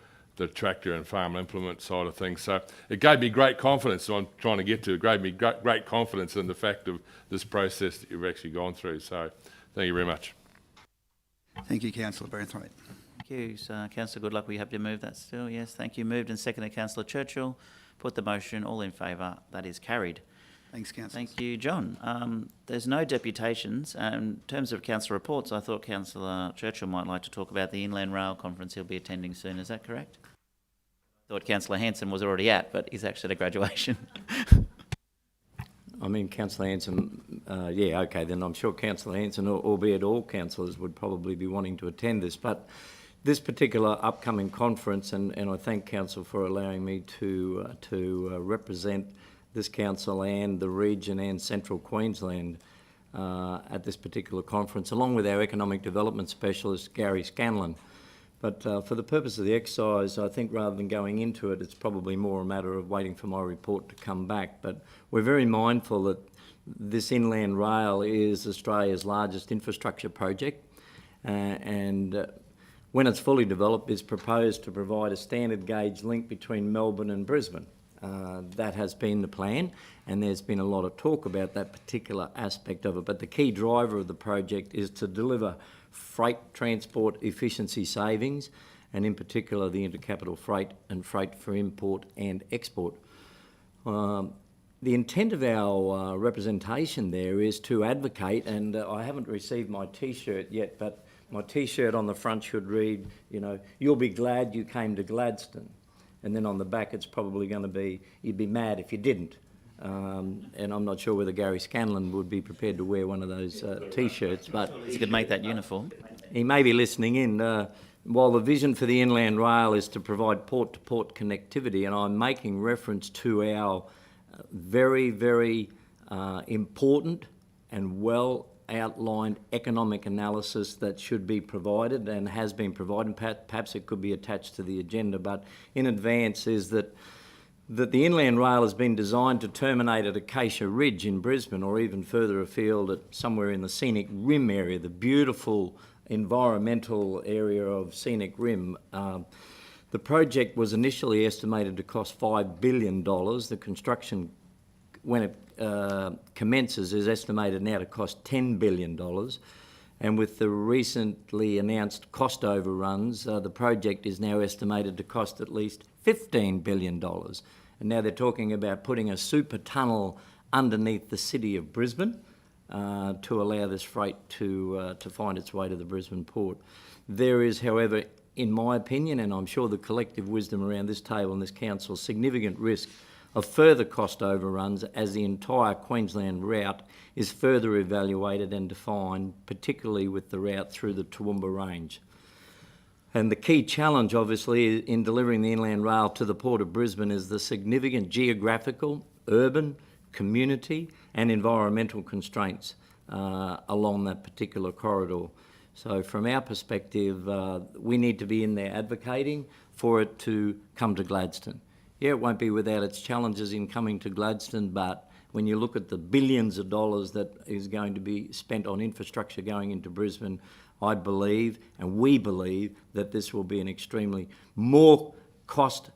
tractor and farm implement side of things. So it gave me great confidence, I'm trying to get to, it gave me great confidence in the fact of this process that you've actually gone through. So thank you very much. Thank you, Councillor Branthwaite. Thank you. So, Councillor Goodluck, we have to move that still? Yes, thank you. Moved and seconded, Councillor Churchill. Put the motion. All in favour. That is carried. Thanks, Councillor. Thank you, John. There's no deputations. In terms of councillor reports, I thought Councillor Churchill might like to talk about the Inland Rail Conference he'll be attending soon. Is that correct? I thought Councillor Hanson was already at, but he's actually at a graduation. I mean, Councillor Hanson, yeah, okay, then I'm sure Councillor Hanson, albeit all councillors, would probably be wanting to attend this. But this particular upcoming conference, and I thank Council for allowing me to represent this council and the region and Central Queensland at this particular conference, along with our Economic Development Specialist, Gary Scanlon. But for the purpose of the exercise, I think rather than going into it, it's probably more a matter of waiting for my report to come back. But we're very mindful that this Inland Rail is Australia's largest infrastructure project, and when it's fully developed, is proposed to provide a standard gauge link between Melbourne and Brisbane. That has been the plan, and there's been a lot of talk about that particular aspect of it. But the key driver of the project is to deliver freight transport efficiency savings, and in particular the intercapital freight and freight for import and export. The intent of our representation there is to advocate, and I haven't received my T-shirt yet, but my T-shirt on the front should read, you know, you'll be glad you came to Gladstone. And then on the back it's probably going to be, you'd be mad if you didn't. And I'm not sure whether Gary Scanlon would be prepared to wear one of those T-shirts, but he could make that uniform. He may be listening in. While the vision for the Inland Rail is to provide port-to-port connectivity, and I'm making reference to our very, very important and well outlined economic analysis that should be provided and has been provided. Perhaps it could be attached to the agenda, but in advance is that the Inland Rail has been designed to terminate at Acacia Ridge in Brisbane, or even further afield at somewhere in the Scenic Rim area, the beautiful environmental area of Scenic Rim. The project was initially estimated to cost $5 billion. The construction, when it commences, is estimated now to cost $10 billion. And with the recently announced cost overruns, the project is now estimated to cost at least $15 billion. And now they're talking about putting a super tunnel underneath the city of Brisbane to allow this freight to find its way to the Brisbane port. There is, however, in my opinion, and I'm sure the collective wisdom around this table and this council, significant risk of further cost overruns as the entire Queensland route is further evaluated and defined, particularly with the route through the Toowoomba Range. And the key challenge, obviously, in delivering the Inland Rail to the Port of Brisbane is the significant geographical, urban, community and environmental constraints along that particular corridor. So from our perspective, we need to be in there advocating for it to come to Gladstone. Yeah, it won't be without its challenges in coming to Gladstone, but when you look at the billions of dollars that is going to be spent on infrastructure going into Brisbane, I believe, and we believe, that this will be an extremely more cost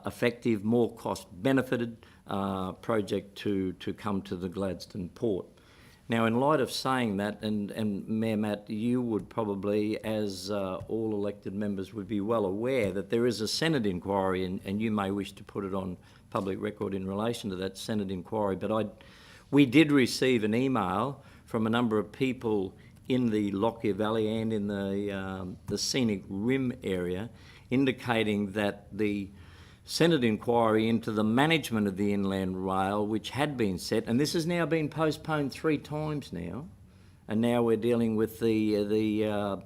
effective, more cost benefited project to come to the Gladstone port. Now, in light of saying that, and Mayor Matt, you would probably, as all elected members would be well aware, that there is a Senate inquiry, and you may wish to put it on public record in relation to that Senate inquiry, but we did receive an email from a number of people in the Lockyer Valley and in the Scenic Rim area, indicating that the Senate inquiry into the management of the Inland Rail, which had been set, and this has now been postponed 3 times now, and now we're dealing with the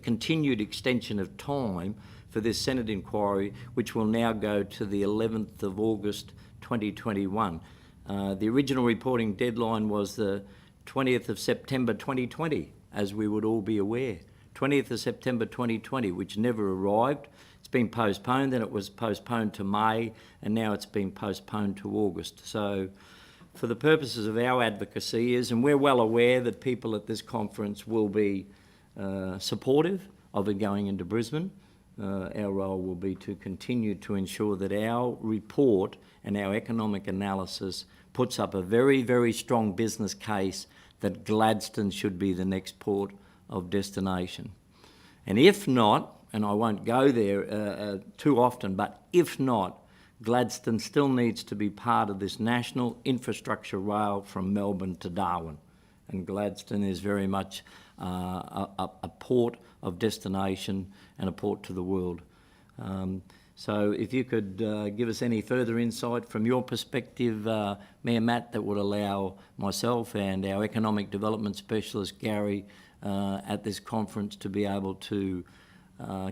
continued extension of time for this Senate inquiry, which will now go to the 11th of August 2021. The original reporting deadline was the 20th of September 2020, as we would all be aware. 20th of September 2020, which never arrived. It's been postponed, then it was postponed to May, and now it's been postponed to August. So for the purposes of our advocacy and we're well aware that people at this conference will be supportive of it going into Brisbane. Our role will be to continue to ensure that our report and our economic analysis puts up a very, very strong business case that Gladstone should be the next port of destination. And if not, and I won't go there too often, but if not, Gladstone still needs to be part of this national infrastructure rail from Melbourne to Darwin. And Gladstone is very much a port of destination and a port to the world. So if you could give us any further insight from your perspective, Mayor Matt, that would allow myself and our economic development specialist, Gary, at this conference to be able to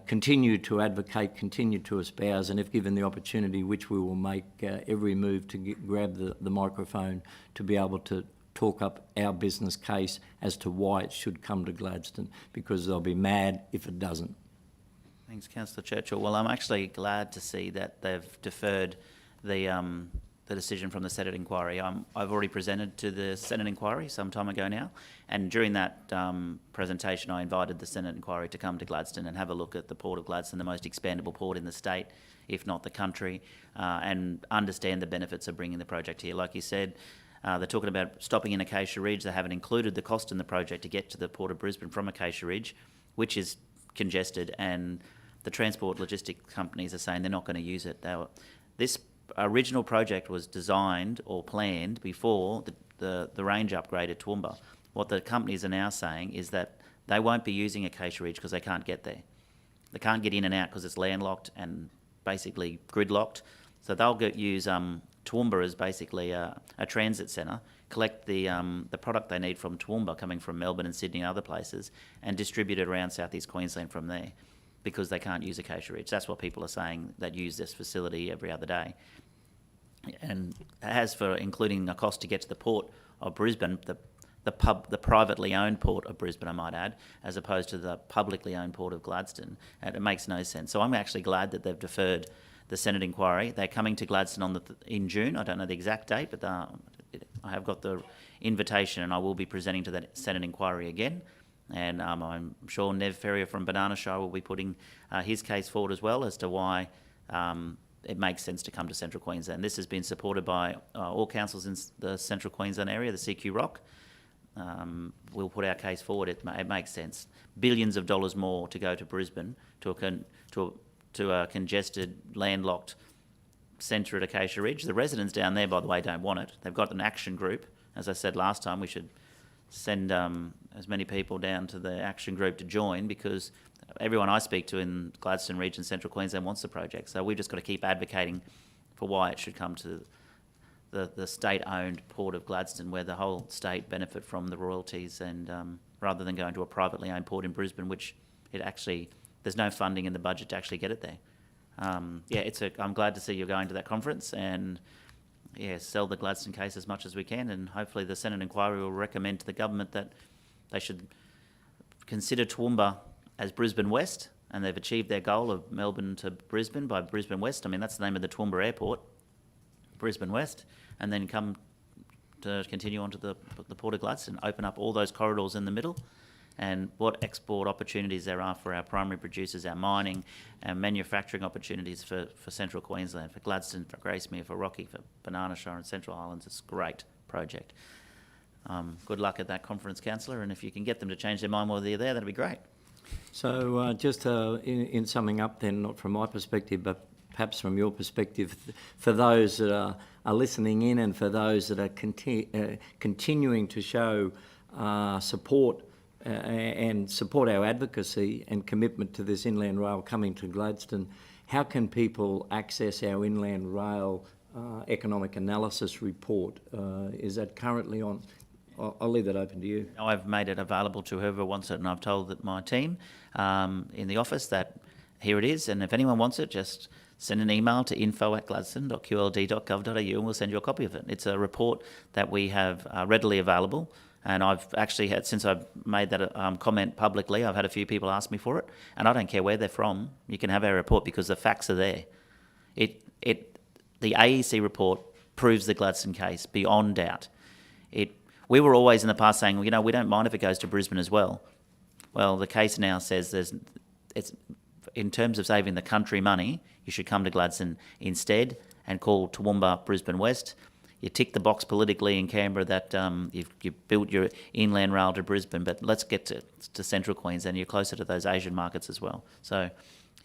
continue to advocate, continue to espouse, and if given the opportunity, which we will make every move to grab the microphone to be able to talk up our business case as to why it should come to Gladstone, because they'll be mad if it doesn't. Thanks, Councillor Churchill. Well, I'm actually glad to see that they've deferred the decision from the Senate inquiry. I've already presented to the Senate inquiry some time ago now, and during that presentation I invited the Senate inquiry to come to Gladstone and have a look at the Port of Gladstone, the most expandable port in the state, if not the country, and understand the benefits of bringing the project here. Like you said, they're talking about stopping in Acacia Ridge. They haven't included the cost in the project to get to the Port of Brisbane from Acacia Ridge, which is congested, and the transport logistics companies are saying they're not going to use it. This original project was designed or planned before the range upgrade at Toowoomba. What the companies are now saying is that they won't be using Acacia Ridge because they can't get there. They can't get in and out because it's landlocked and basically gridlocked. So they'll use Toowoomba as basically a transit centre, collect the product they need from Toowoomba coming from Melbourne and Sydney and other places, and distribute it around southeast Queensland from there, because they can't use Acacia Ridge. That's what people are saying that use this facility every other day. And as for including a cost to get to the Port of Brisbane, the privately owned Port of Brisbane, I might add, as opposed to the publicly owned Port of Gladstone, and it makes no sense. So I'm actually glad that they've deferred the Senate inquiry. They're coming to Gladstone in June. I don't know the exact date, but I have got the invitation, and I will be presenting to that Senate inquiry again. And I'm sure Nev Ferrier from Banana Shire will be putting his case forward as well as to why it makes sense to come to Central Queensland. This has been supported by all councils in the Central Queensland area, the CQ Rock. We'll put our case forward. It makes sense. Billions of dollars more to go to Brisbane to a congested, landlocked centre at Acacia Ridge. The residents down there, by the way, don't want it. They've got an action group. As I said last time, we should send as many people down to the action group to join, because everyone I speak to in Gladstone region, Central Queensland, wants the project. So we've just got to keep advocating for why it should come to the state-owned Port of Gladstone, where the whole state benefit from the royalties, and rather than going to a privately owned port in Brisbane, which there's no funding in the budget to actually get it there. I'm glad to see you're going to that conference, and sell the Gladstone case as much as we can, and hopefully the Senate inquiry will recommend to the government that they should consider Toowoomba as Brisbane West, and they've achieved their goal of Melbourne to Brisbane by Brisbane West. I mean, that's the name of the Toowoomba Airport, Brisbane West, and then come to continue on to the Port of Gladstone, open up all those corridors in the middle, and what export opportunities there are for our primary producers, our mining, our manufacturing opportunities for Central Queensland, for Gladstone, for Gracemere, for Rocky, for Banana Shore and Central Islands. It's a great project. Good luck at that conference, Councillor, and if you can get them to change their mind while they're there, that'd be great. So just in summing up then, not from my perspective, but perhaps from your perspective, for those that are listening in and for those that are continuing to show support and support our advocacy and commitment to this inland rail coming to Gladstone, how can people access our inland rail economic analysis report? Is that currently on? I'll leave that open to you. I've made it available to whoever wants it, and I've told my team in the office that here it is, and if anyone wants it, just send an email to info@gladstone.qld.gov.au and we'll send you a copy of it. It's a report that we have readily available, and I've actually had, since I've made that comment publicly, I've had a few people ask me for it, and I don't care where they're from. You can have our report because the facts are there. The AEC report proves the Gladstone case beyond doubt. We were always in the past saying, well, you know, we don't mind if it goes to Brisbane as well. Well, the case now says it's in terms of saving the country money, you should come to Gladstone instead and call Toowoomba Brisbane West. You tick the box politically in Canberra that you've built your inland rail to Brisbane, but let's get to Central Queensland. You're closer to those Asian markets as well. So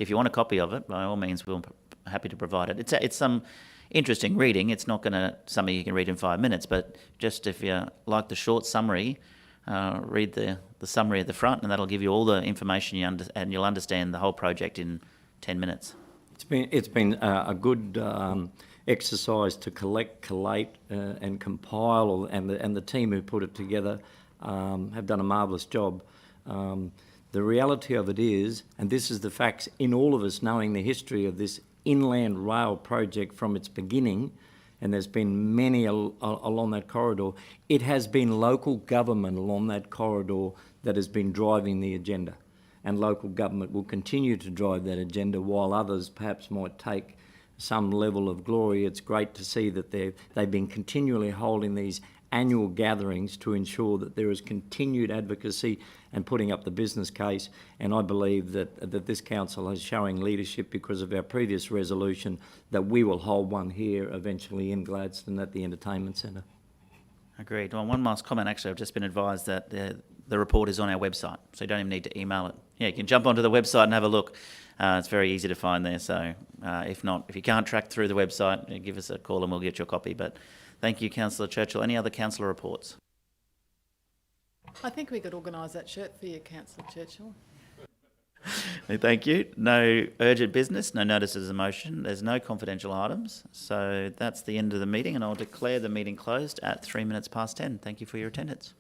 if you want a copy of it, by all means, we're happy to provide it. It's some interesting reading. It's not something you can read in 5 minutes, but just if you like the short summary, read the summary at the front, and that'll give you all the information and you'll understand the whole project in 10 minutes. It's been a good exercise to collate and compile, and the team who put it together have done a marvellous job. The reality of it is, and this is the facts in all of us knowing the history of this inland rail project from its beginning, and there's been many along that corridor, it has been local government along that corridor that has been driving the agenda. And local government will continue to drive that agenda while others perhaps might take some level of glory. It's great to see that they've been continually holding these annual gatherings to ensure that there is continued advocacy and putting up the business case. And I believe that this council is showing leadership because of our previous resolution that we will hold one here eventually in Gladstone at the Entertainment Centre. Agreed. Well, one last comment, actually. I've just been advised that the report is on our website, so you don't even need to email it. Yeah, you can jump onto the website and have a look. It's very easy to find there, so if you can't track through the website, give us a call and we'll get you a copy. But thank you, Councillor Churchill. Any other councillor reports? I think we could organise that shirt for you, Councillor Churchill. Thank you. No urgent business, no notices of motion. There's no confidential items. So that's the end of the meeting, and I'll declare the meeting closed at 10:03. Thank you for your attendance.